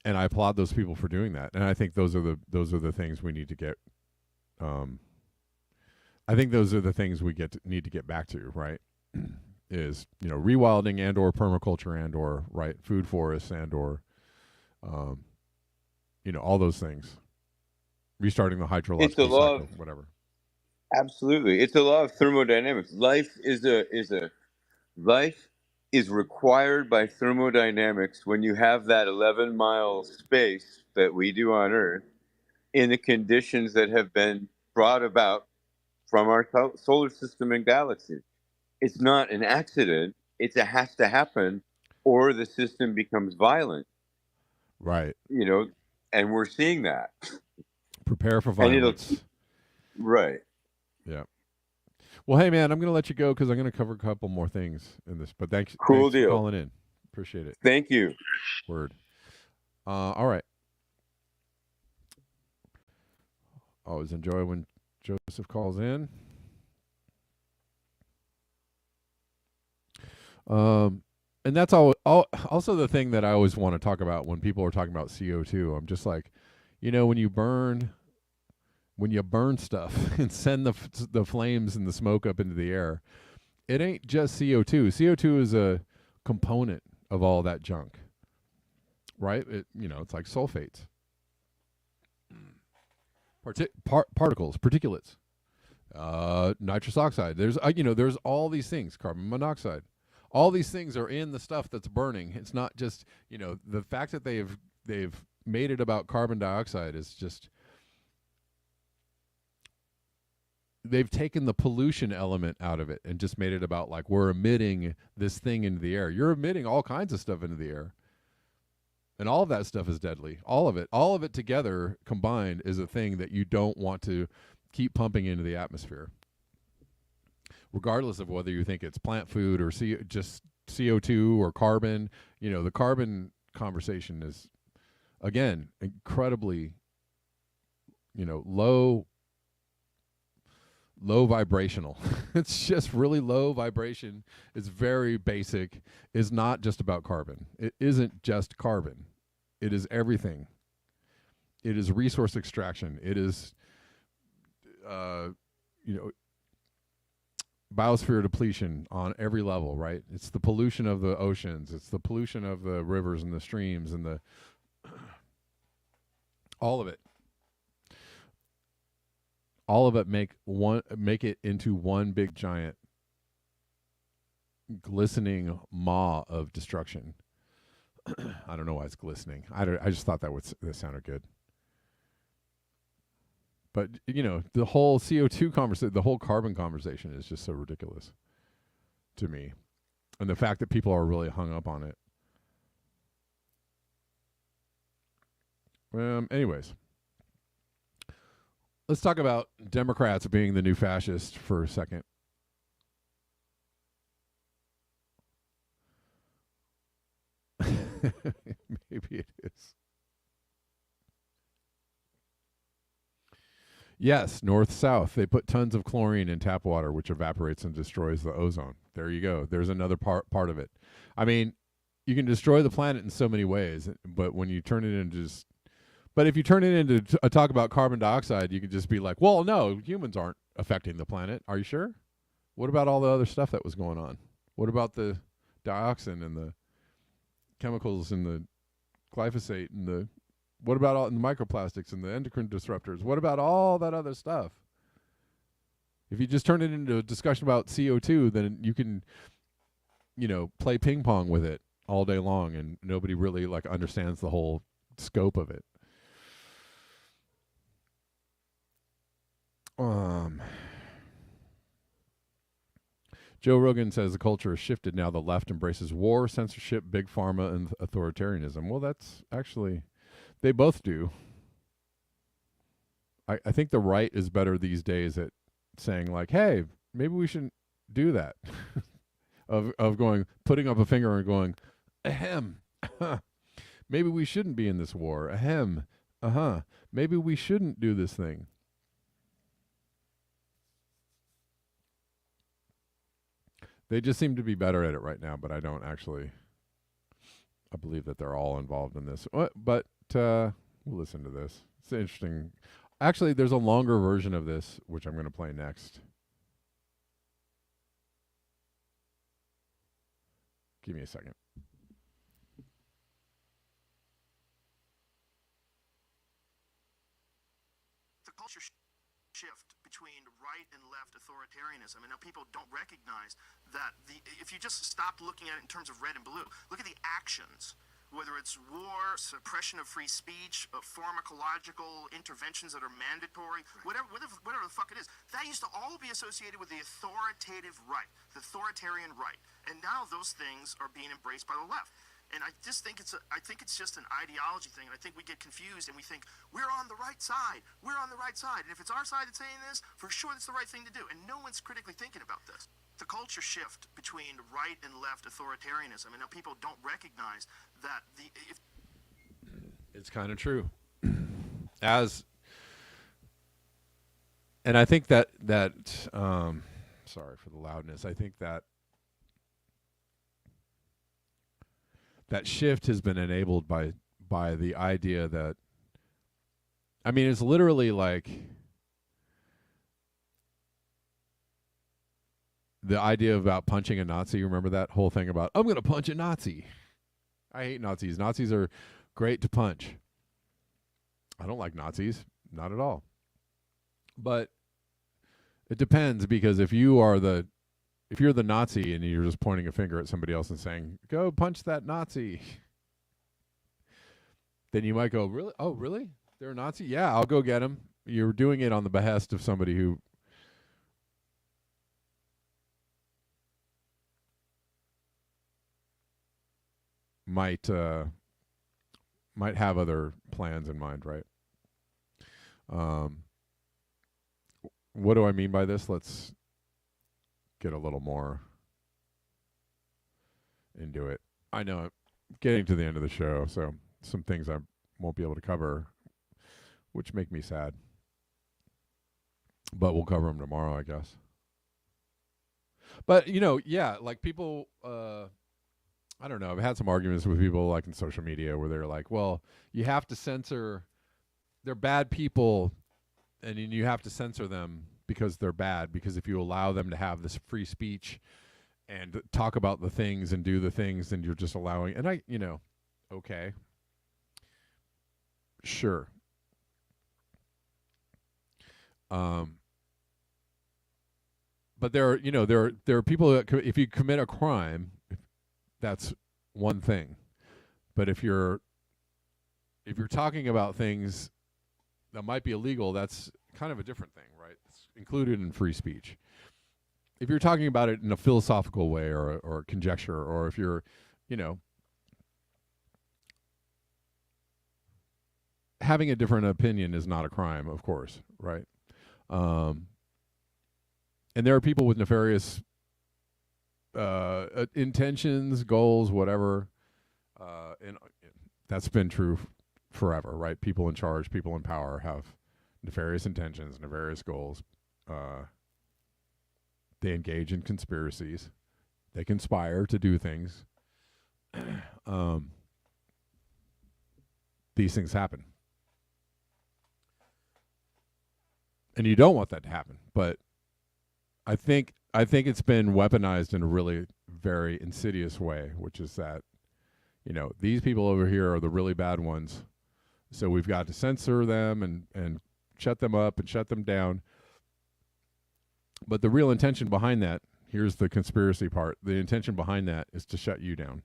And I applaud those people for doing that. And I think those are the things we need to get. I think those are the things we need to get back to, right? Is rewilding and or permaculture and or right food forests and or all those things, restarting the It's a hydrological law cycle, of whatever. absolutely. It's a law of thermodynamics. Life is required by thermodynamics when you have that 11-mile space that we do on Earth in the conditions that have been brought about from our solar system and galaxy. It's not an accident. It has to happen, or the system becomes violent. Right. And we're seeing that. Prepare for And it'll violence. right. Yeah. Well, hey man, I'm gonna let you go because I'm gonna cover a couple more things in this. But thanks Cool for deal. calling in. Appreciate it. Thank you. Word. All right. Always enjoy when Joseph calls in. And that's also the thing that I always want to talk about when people are talking about CO2. I'm just like, when you burn when you burn stuff and send the flames and the smoke up into the air, it ain't just CO2. CO2 is a component of all that junk, right? It's like sulfates, particles, particulates, nitrous oxide. There's all these things, carbon monoxide. All these things are in the stuff that's burning. It's not just, the fact that they've made it about carbon dioxide is just, they've taken the pollution element out of it and just made it about like we're emitting this thing into the air. You're emitting all kinds of stuff into the air. And all of that stuff is deadly. All of it together combined is a thing that you don't want to keep pumping into the atmosphere. Regardless of whether you think it's plant food or just CO2 or carbon, the carbon conversation is, again, incredibly, low vibrational. It's just really low vibration. It's very basic. It's not just about carbon. It isn't just carbon. It is everything. It is resource extraction. It is, biosphere depletion on every level, right? It's the pollution of the oceans. It's the pollution of the rivers and the streams and all of it. All of it make it into one big giant glistening maw of destruction. I don't know why it's glistening. I just thought that sounded good. But the whole CO2 conversation, the whole carbon conversation is just so ridiculous to me, and the fact that people are really hung up on it. Anyways, let's talk about Democrats being the new fascist for a second. Maybe it is. Yes, north-south. They put tons of chlorine in tap water, which evaporates and destroys the ozone. There you go. There's another part of it. I mean, you can destroy the planet in so many ways, but when you turn it into if you turn it into a talk about carbon dioxide, you can just be like, well, no, humans aren't affecting the planet. Are you sure? What about all the other stuff that was going on? What about the dioxin and the chemicals and the glyphosate and what about all the microplastics and the endocrine disruptors? What about all that other stuff? If you just turn it into a discussion about CO2, then you can, play ping pong with it all day long, and nobody really understands the whole scope of it. Joe Rogan says the culture has shifted now. The left embraces war, censorship, big pharma, and authoritarianism. Well, that's actually, they both do. I think the right is better these days at saying hey, maybe we shouldn't do that. of putting up a finger and going, ahem. Maybe we shouldn't be in this war. Ahem. Maybe we shouldn't do this thing. They just seem to be better at it right now, but I believe that they're all involved in this. But we'll listen to this. It's interesting. Actually, there's a longer version of this, which I'm going to play next. Give me a second. The culture shift between right and left authoritarianism. And now people don't recognize that if you just stop looking at it in terms of red and blue, look at the actions. Whether it's war, suppression of free speech, pharmacological interventions that are mandatory, whatever the fuck it is, that used to all be associated with the authoritative right, the authoritarian right. And now those things are being embraced by the left. And I just think it's just an ideology thing. And I think we get confused and we think we're on the right side. We're on the right side. And if it's our side that's saying this, for sure that's the right thing to do. And no one's critically thinking about this. The culture shift between right and left authoritarianism, and now people don't recognize that it's kind of true. And I think that sorry for the loudness. I think that shift has been enabled by the idea that, I mean, it's literally like the idea about punching a Nazi. You remember that whole thing about, I'm going to punch a Nazi. I hate Nazis. Nazis are great to punch. I don't like Nazis. Not at all. But it depends, because if you're the Nazi and you're just pointing a finger at somebody else and saying, go punch that Nazi, then you might go, really? Oh, really? They're a Nazi? Yeah, I'll go get him. You're doing it on the behest of somebody who might have other plans in mind, right? What do I mean by this? Let's get a little more into it. I know I'm getting to the end of the show, so some things I won't be able to cover, which make me sad. But we'll cover them tomorrow, I guess. But, yeah, like people, I don't know. I've had some arguments with people like in social media where they're like, well, you have to censor, they're bad people, and you have to censor them because they're bad, because if you allow them to have this free speech and talk about the things and do the things, then you're just allowing, and okay. Sure. But there are people that if you commit a crime, that's one thing. But if you're talking about things that might be illegal, that's kind of a different thing, right? It's included in free speech. If you're talking about it in a philosophical way or conjecture, or if you're, having a different opinion is not a crime, of course, right? And there are people with nefarious intentions, goals, whatever, and that's been true forever, right? People in charge, people in power have nefarious intentions, nefarious goals. They engage in conspiracies. They conspire to do things. These things happen. And you don't want that to happen, but I think it's been weaponized in a really very insidious way, which is that, these people over here are the really bad ones. So we've got to censor them and shut them up and shut them down. But the real intention behind that, here's the conspiracy part. The intention behind that is to shut you down.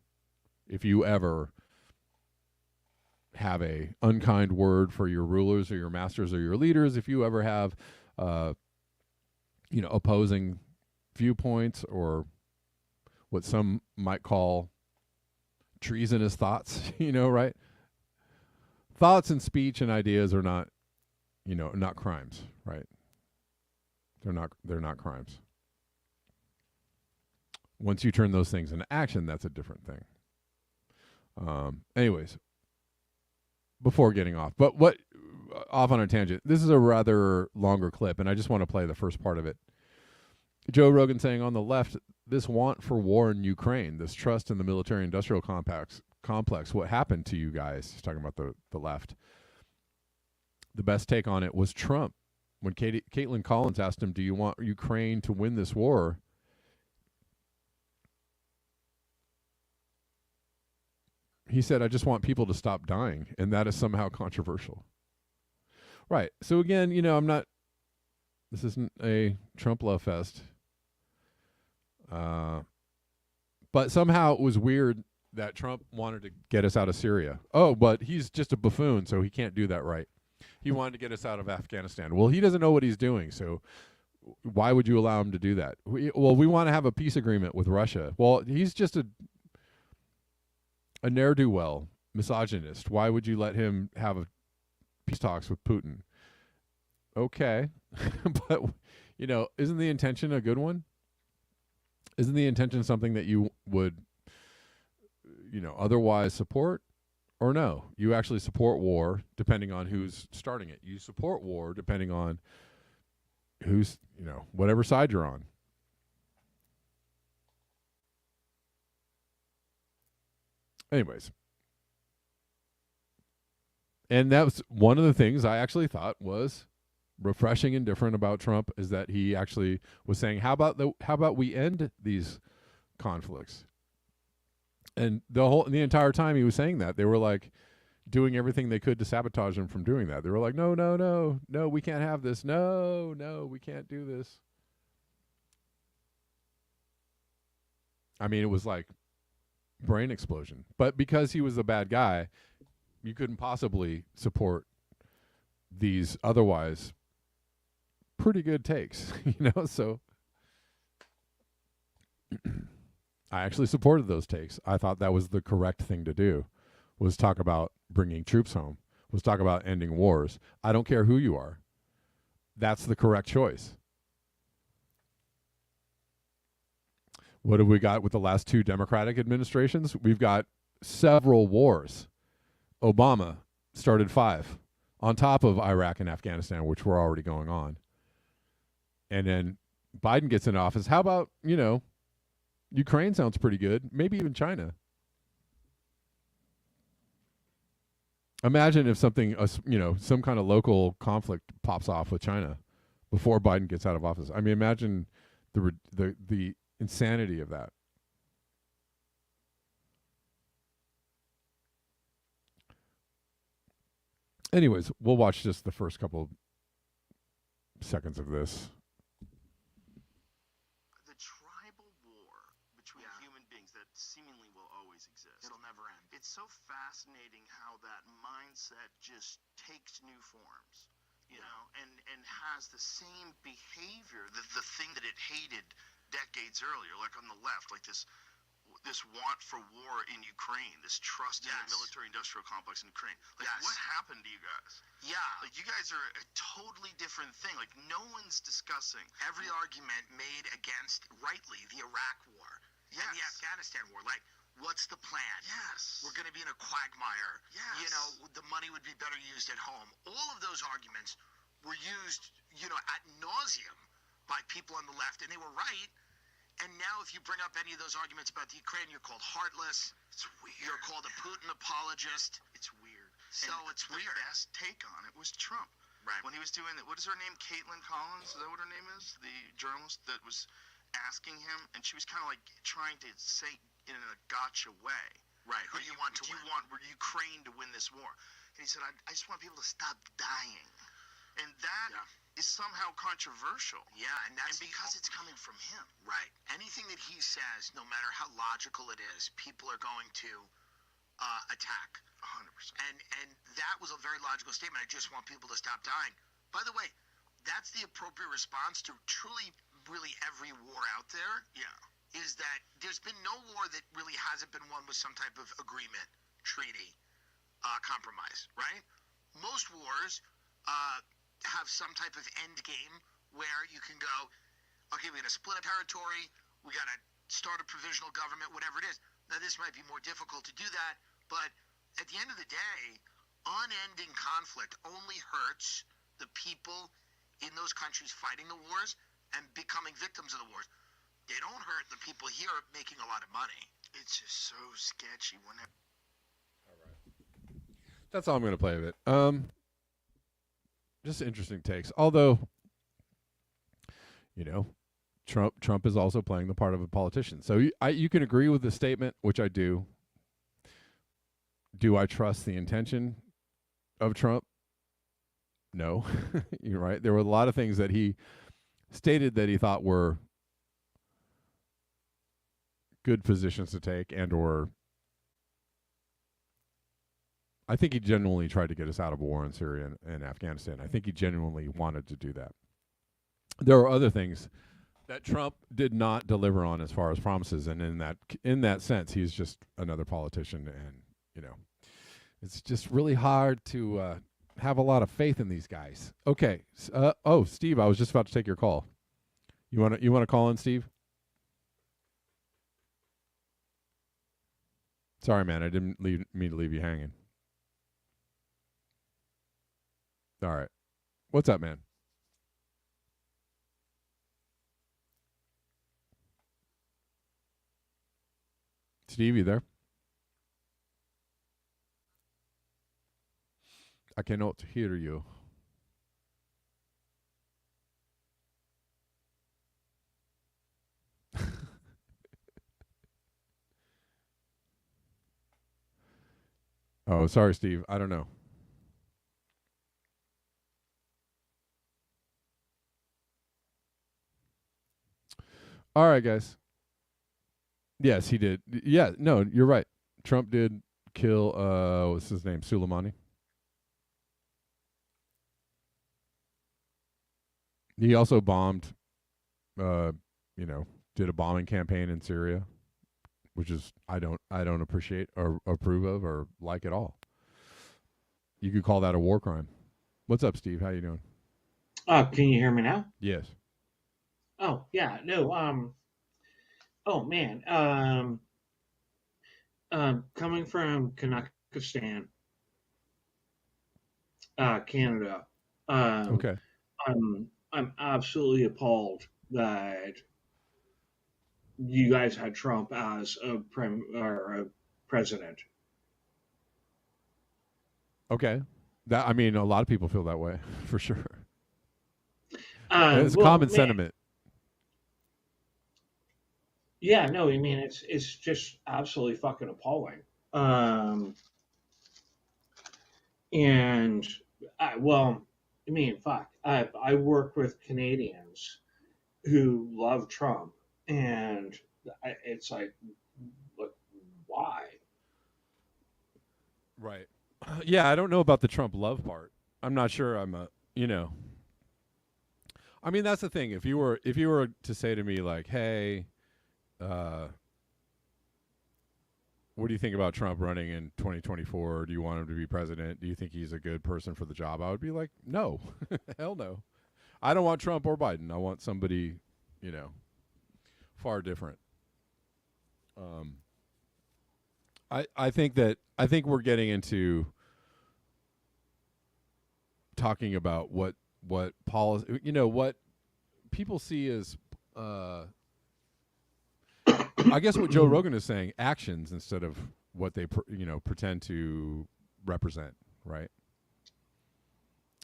If you ever have a unkind word for your rulers or your masters or your leaders, if you ever have, opposing viewpoints or what some might call treasonous thoughts, right? Thoughts and speech and ideas are not, not crimes, right? They're not crimes. Once you turn those things into action, that's a different thing. Anyways, before getting off, off on a tangent, this is a rather longer clip, and I just want to play the first part of it. Joe Rogan saying on the left, this want for war in Ukraine, this trust in the military-industrial complex, what happened to you guys? He's talking about the left. The best take on it was Trump. When Caitlin Collins asked him, do you want Ukraine to win this war? He said, I just want people to stop dying, and that is somehow controversial. Right. So again, this isn't a Trump love fest. But somehow it was weird that Trump wanted to get us out of Syria. Oh, but he's just a buffoon, so he can't do that right. He wanted to get us out of Afghanistan. Well, he doesn't know what he's doing, so why would you allow him to do that? We want to have a peace agreement with Russia. Well, he's just a ne'er-do-well, misogynist. Why would you let him have peace talks with Putin? Okay. But, isn't the intention a good one? Isn't the intention something that you would, otherwise support? Or no, you actually support war depending on who's starting it. You support war depending on who's, whatever side you're on. Anyways. And that was one of the things I actually thought was refreshing and different about Trump is that he actually was saying, how about we end these conflicts? And the entire time he was saying that, they were like doing everything they could to sabotage him from doing that. They were like, no, we can't have this. No, we can't do this. I mean, it was like brain explosion. But because he was a bad guy, you couldn't possibly support these otherwise pretty good takes, So I actually supported those takes. I thought that was the correct thing to do, was talk about bringing troops home, was talk about ending wars. I don't care who you are. That's the correct choice. What have we got with the last two Democratic administrations? We've got several wars. Obama started 5 on top of Iraq and Afghanistan, which were already going on. And then Biden gets in office. How about, Ukraine sounds pretty good. Maybe even China. Imagine if something, some kind of local conflict pops off with China before Biden gets out of office. I mean, imagine the insanity of that. Anyways, we'll watch just the first couple seconds of this. The tribal war between human beings that seemingly will always exist. It'll never end. It's so fascinating how that mindset just takes new forms, and has the same behavior, the thing that it hated decades earlier, like on the left, like this want for war in Ukraine, this trust in the military-industrial complex in Ukraine. Like, what happened to you guys? Yeah. Like, you guys are a totally different thing. Like, no one's discussing. Every argument made against, rightly, the Iraq war and the Afghanistan war. Like, what's the plan? Yes. We're going to be in a quagmire. Yes. The money would be better used at home. All of those arguments were used, ad nauseum by people on the left, and they were right. And now if you bring up any of those arguments about the Ukraine, you're called heartless. It's weird. You're called a Putin apologist. It's weird. So and it's the weird. best take on it was Trump. Right. When he was doing it, what is her name? Caitlin Collins? Is that what her name is? The journalist that was asking him, and she was kind of like trying to say in a gotcha way. Right. Who do you want to win? Do you want Ukraine to win this war? And he said, I just want people to stop dying. And that is somehow controversial. Yeah, and that's because it's coming from him. Right. Anything that he says, no matter how logical it is, people are going to attack. 100%. And that was a very logical statement. I just want people to stop dying. By the way, that's the appropriate response to truly, really every war out there. Yeah. Is that there's been no war that really hasn't been won with some type of agreement, treaty, compromise, right? Most wars have some type of end game where you can go, okay, we got to split a territory, we got to start a provisional government, whatever it is. Now, this might be more difficult to do that, but at the end of the day, unending conflict only hurts the people in those countries fighting the wars and becoming victims of the wars. They don't hurt the people here making a lot of money. It's just so sketchy. All right. That's all I'm going to play of it. Just interesting takes. Although, Trump is also playing the part of a politician. So you can agree with the statement, which I do. Do I trust the intention of Trump? No. You're right. There were a lot of things that he stated that he thought were good positions to take, and or I think he genuinely tried to get us out of war in Syria and Afghanistan. I think he genuinely wanted to do that. There are other things that Trump did not deliver on as far as promises, and in that sense, he's just another politician, and it's just really hard to have a lot of faith in these guys. Okay, Steve, I was just about to take your call. You want to call in, Steve? Sorry, man, I didn't mean to leave you hanging. All right. What's up, man? Steve, you there? I cannot hear you. Oh, sorry, Steve. I don't know. All right, guys. Yes, he did. Yeah, no, you're right. Trump did kill what's his name? Soleimani. He also bombed you know, did a bombing campaign in Syria, which is I don't appreciate or approve of or like at all. You could call that a war crime. What's up, Steve? How you doing? Can you hear me now? Yes. Oh, yeah, no, oh man, coming from Kazakhstan, Canada, um, Okay. I'm absolutely appalled that you guys had Trump as a president. Okay. That I mean, a lot of people feel that way for sure. It's Well, common man, sentiment. yeah, no, I mean it's just absolutely fucking appalling. Um, and well, I mean, fuck, I work with Canadians who love Trump, and it's like, look, why? Right. Yeah, I don't know about the Trump love part. I'm not sure I'm a, you know. I mean, that's the thing. If you were to say to me like, "Hey, uh what do you think about Trump running in 2024? Do you want him to be president? Do you think he's a good person for the job?" I would be like, "No. Hell no. I don't want Trump or Biden. I want somebody, you know, far different." Um I think we're getting into talking about what policy, you know, what people see as I guess what Joe Rogan is saying, actions instead of what they pretend to represent, right?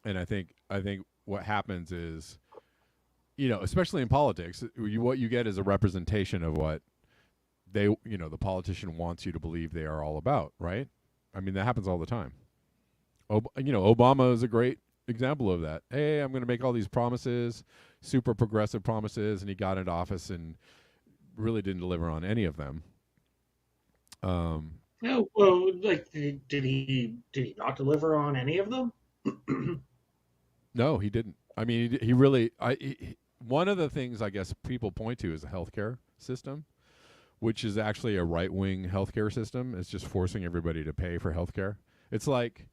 And I think what happens is, you know, especially in politics, what you get is a representation of what they, you know, the politician wants you to believe they are all about, right? I mean, that happens all the time. You know, Obama is a great example of that. Hey, I'm going to make all these promises, super progressive promises, and he got into office and really didn't deliver on any of them. No, well, like, did he not deliver on any of them? No, he didn't. I mean, he really. One of the things I guess people point to is the healthcare system, which is actually a right wing healthcare system. It's just forcing everybody to pay for healthcare. It's like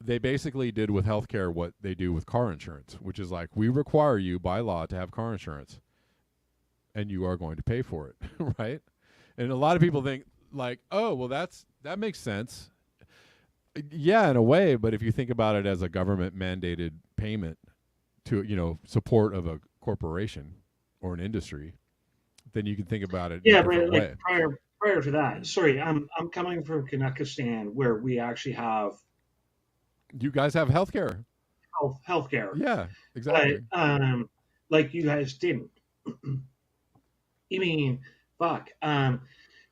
they basically did with healthcare what they do with car insurance, which is like, we require you by law to have car insurance, and you are going to pay for it, right? And a lot of people think like, oh, well, that makes sense. Yeah, in a way, but if you think about it as a government mandated payment to, you know, support of a corporation or an industry, then you can think about it in a Yeah, different but way. like prior to that, sorry, I'm coming from Kazakhstan where we actually have You guys have healthcare. healthcare, Yeah, but exactly. like you guys didn't. You mean, fuck.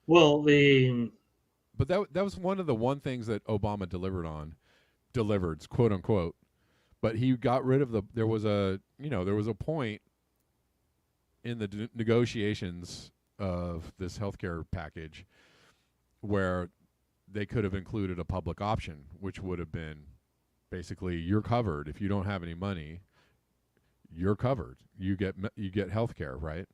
Well, the But that was one of the things that Obama delivered, quote unquote. But he got rid of there was a point in the negotiations of this healthcare package where they could have included a public option, which would have been basically, you're covered. If you don't have any money, you're covered. You get health care, right?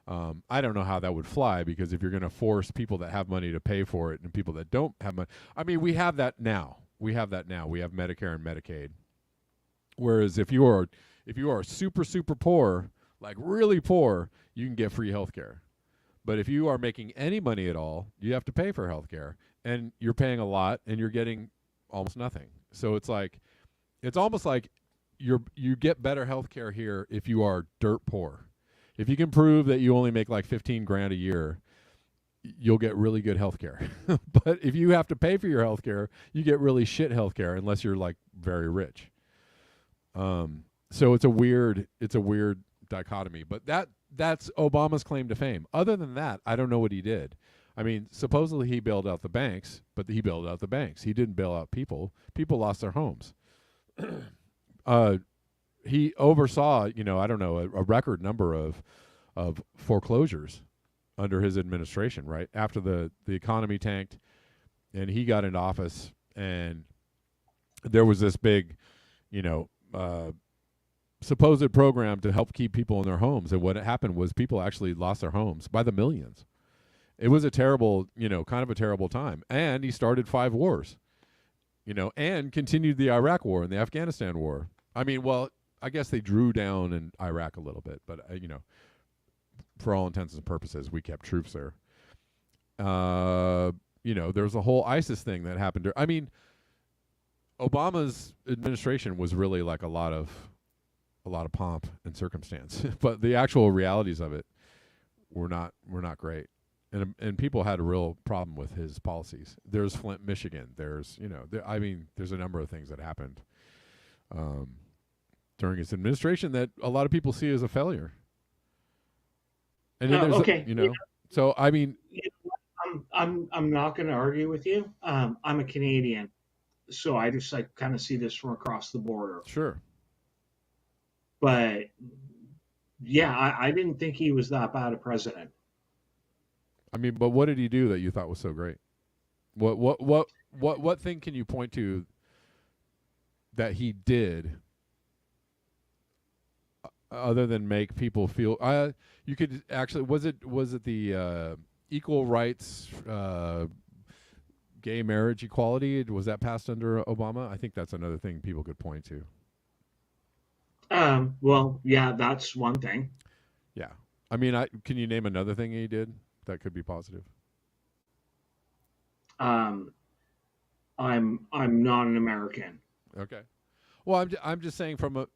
I don't know how that would fly, because if you're going to force people that have money to pay for it and people that don't have money, I mean, we have that now. We have Medicare and Medicaid. Whereas if you are super poor, like really poor, you can get free health care. But if you are making any money at all, you have to pay for health care, and you're paying a lot and you're getting almost nothing. So it's almost like you get better health care here if you are dirt poor. If you can prove that you only make like 15 grand a year, you'll get really good health care. But if you have to pay for your health care, you get really shit health care unless you're like very rich. So it's a weird dichotomy, but that's Obama's claim to fame. Other than that, I don't know what he did. I mean, supposedly he bailed out the banks, but he bailed out the banks. He didn't bail out people. People lost their homes. He oversaw, I don't know, a record number of foreclosures under his administration, right? After the economy tanked and he got into office, and there was this big, supposed program to help keep people in their homes. And what happened was people actually lost their homes by the millions. It was a terrible, kind of a terrible time. And he started 5 wars, and continued the Iraq war and the Afghanistan war. I mean, well, I guess they drew down in Iraq a little bit, but, for all intents and purposes, we kept troops there. There's a whole ISIS thing that happened. I mean, Obama's administration was really like a lot of pomp and circumstance, but the actual realities of it were not great. And people had a real problem with his policies. There's Flint, Michigan. There's, there's a number of things that happened during his administration that a lot of people see as a failure. And then there's, okay. So I mean, I'm not going to argue with you. I'm a Canadian, so I just like kind of see this from across the border. Sure. But yeah, I didn't think he was that bad a president. I mean, but what did he do that you thought was so great? What thing can you point to that he did other than make people feel? You could actually, was it the equal rights, gay marriage equality? Was that passed under Obama? I think that's another thing people could point to. Well, yeah, that's one thing. Yeah, I mean, can you name another thing he did that could be positive? I'm not an American. Okay. Well, I'm just saying from.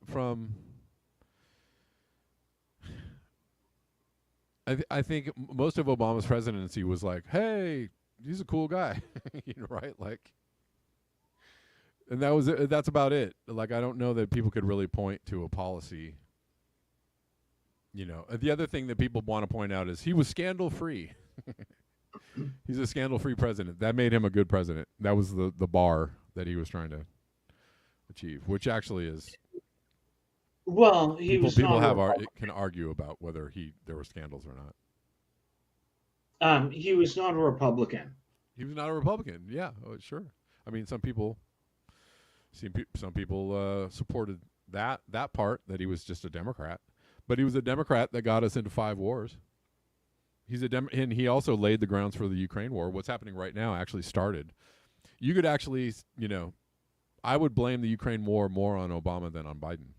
I think most of Obama's presidency was like, hey, he's a cool guy, right? Like, and that's about it. Like, I don't know that people could really point to a policy. The other thing that people want to point out is he was scandal-free. He's a scandal-free president. That made him a good president. That was the bar that he was trying to achieve, which actually is. Well, people can argue about whether there were scandals or not. He was not a Republican. He was not a Republican. Yeah, sure. I mean, some people supported that part, that he was just a Democrat, but he was a Democrat that got us into 5 wars. And he also laid the grounds for the Ukraine war. What's happening right now actually started. You could actually, I would blame the Ukraine war more on Obama than on Biden.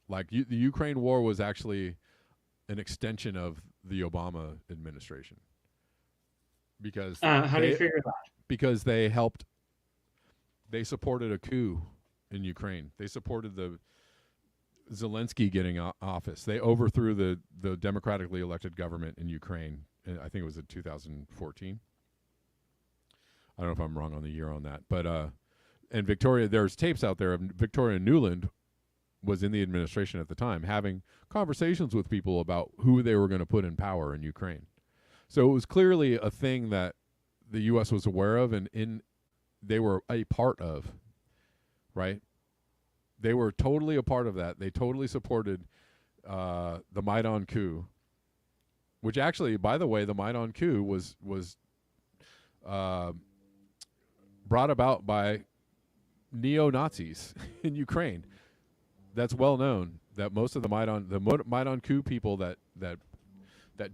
Like, the Ukraine war was actually an extension of the Obama administration. Because how do you figure that? Because they supported a coup in Ukraine. They supported the Zelensky getting office. They overthrew the democratically elected government in Ukraine. And I think it was in 2014. I don't know if I'm wrong on the year on that, but and Victoria, there's tapes out there of Victoria Nuland was in the administration at the time, having conversations with people about who they were going to put in power in Ukraine. So it was clearly a thing that the U.S. was aware of, and they were a part of, right? They were totally a part of that. They totally supported the Maidan coup, which actually, by the way, the Maidan coup was brought about by neo-Nazis in Ukraine. That's well known that most of the Maidan coup people that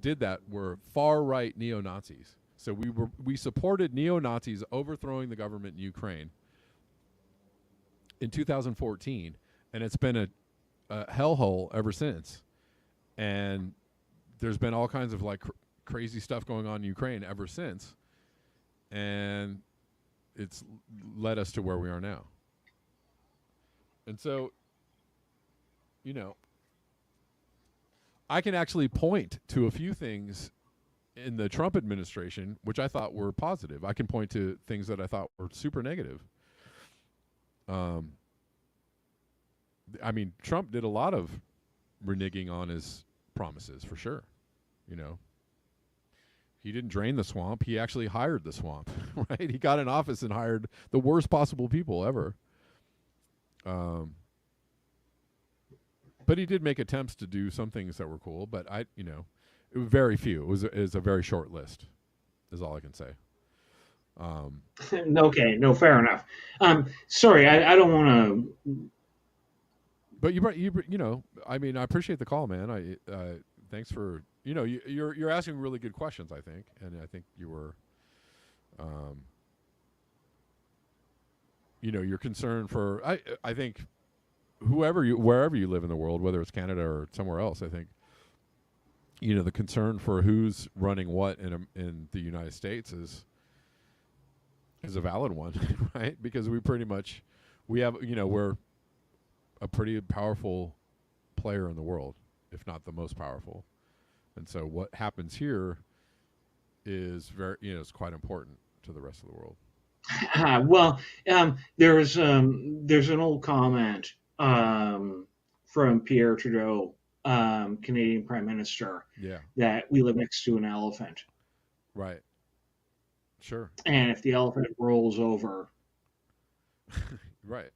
did that were far right neo-Nazis. So we supported neo-Nazis overthrowing the government in Ukraine in 2014, and it's been a hellhole ever since. And there's been all kinds of crazy stuff going on in Ukraine ever since, and it's led us to where we are now. And so, I can actually point to a few things in the Trump administration which I thought were positive. I can point to things that I thought were super negative. I mean, Trump did a lot of reneging on his promises, for sure. he didn't drain the swamp. He actually hired the swamp, right? He got in office and hired the worst possible people ever. But he did make attempts to do some things that were cool. But it was very few. It was a very short list, is all I can say. Okay, no, fair enough. Sorry, I don't want to. But I mean, I appreciate the call, man. Thanks for you're asking really good questions, I think, and I think you were, your concern for I think wherever you live in the world, whether it's Canada or somewhere else, I think the concern for who's running what in the United States is a valid one, right? Because we have we're a pretty powerful player in the world, if not the most powerful. And so what happens here is very, is quite important to the rest of the world. Well, there's an old comment from Pierre Trudeau, Canadian Prime Minister, that we live next to an elephant. Right. Sure. And if the elephant rolls over, right.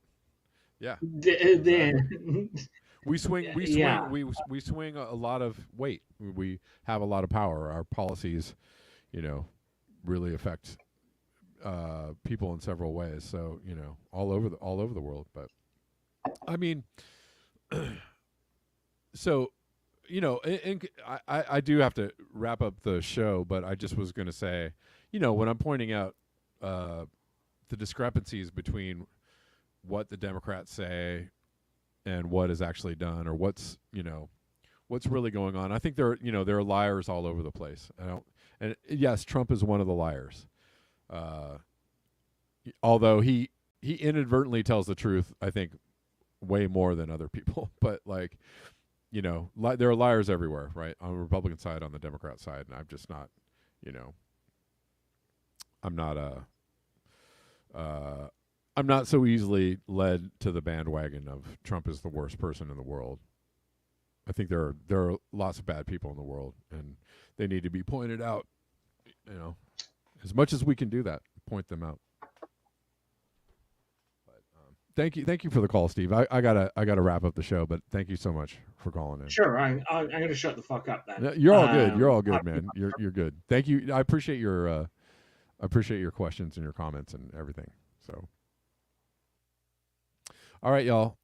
Yeah. Then we swing a lot of weight. We have a lot of power. Our policies, really affect people in several ways. So, all over the world. But I mean, so, I do have to wrap up the show, but I just was going to say, when I'm pointing out the discrepancies between what the Democrats say and what is actually done, or what's really going on, I think there are liars all over the place. And yes, Trump is one of the liars. Although he inadvertently tells the truth, I think, way more than other people. But there are liars everywhere, right? On the Republican side, on the Democrat side, and I'm just not, I'm not so easily led to the bandwagon of Trump is the worst person in the world. I think there are lots of bad people in the world, and they need to be pointed out. As much as we can do that, point them out. But thank you for the call, Steve. I gotta wrap up the show, but thank you so much for calling in. Sure, I'm gonna shut the fuck up then. You're all good. You're all good, man. You're good. Thank you. I appreciate your questions and your comments and everything. So, all right, y'all.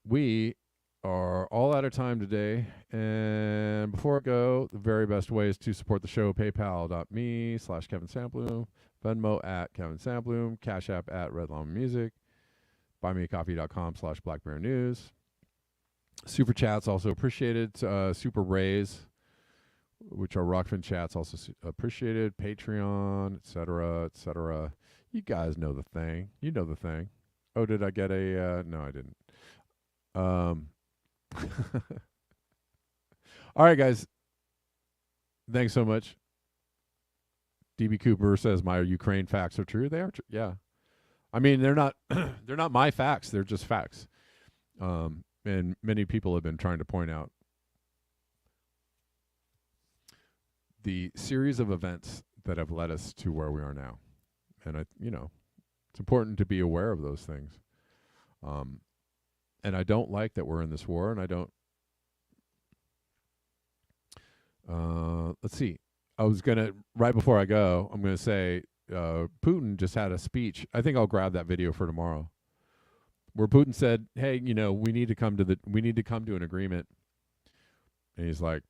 We are all out of time today. And before I go, the very best ways to support the show: PayPal.me/Kevin Sandbloom, Venmo @KevinSandbloom, Cash App @RedLawMusic, BuyMeACoffee.com/BlackBearNews. Super chats also appreciated. Super raise, which are Rockfin chats, also appreciated. Patreon, etc., etc. You guys know the thing. You know the thing. Oh, did I get a? No, I didn't. All right, guys. Thanks so much. DB Cooper says my Ukraine facts are true. They are true. Yeah. I mean, they're not they're not my facts. They're just facts. And many people have been trying to point out the series of events that have led us to where we are now. And it's important to be aware of those things. And I don't like that we're in this war, and I don't. Let's see. I was right before I go, I'm gonna say Putin just had a speech. I think I'll grab that video for tomorrow, where Putin said, "Hey, we need to come to an agreement." And he's like,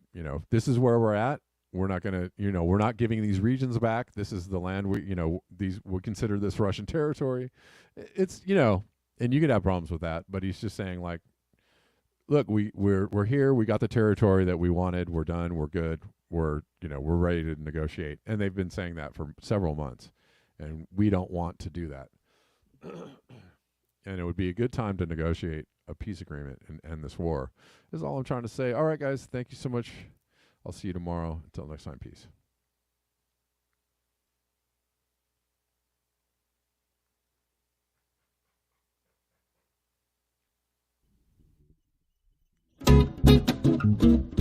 this is where we're at. We're not gonna, we're not giving these regions back. This is the land we consider this Russian territory. It's, and you could have problems with that, but he's just saying, like, look, we're here. We got the territory that we wanted. We're done. We're good. We're ready to negotiate. And they've been saying that for several months, and we don't want to do that. And it would be a good time to negotiate a peace agreement and end this war. Is all I'm trying to say. All right, guys. Thank you so much. I'll see you tomorrow. Until next time, peace. Bye.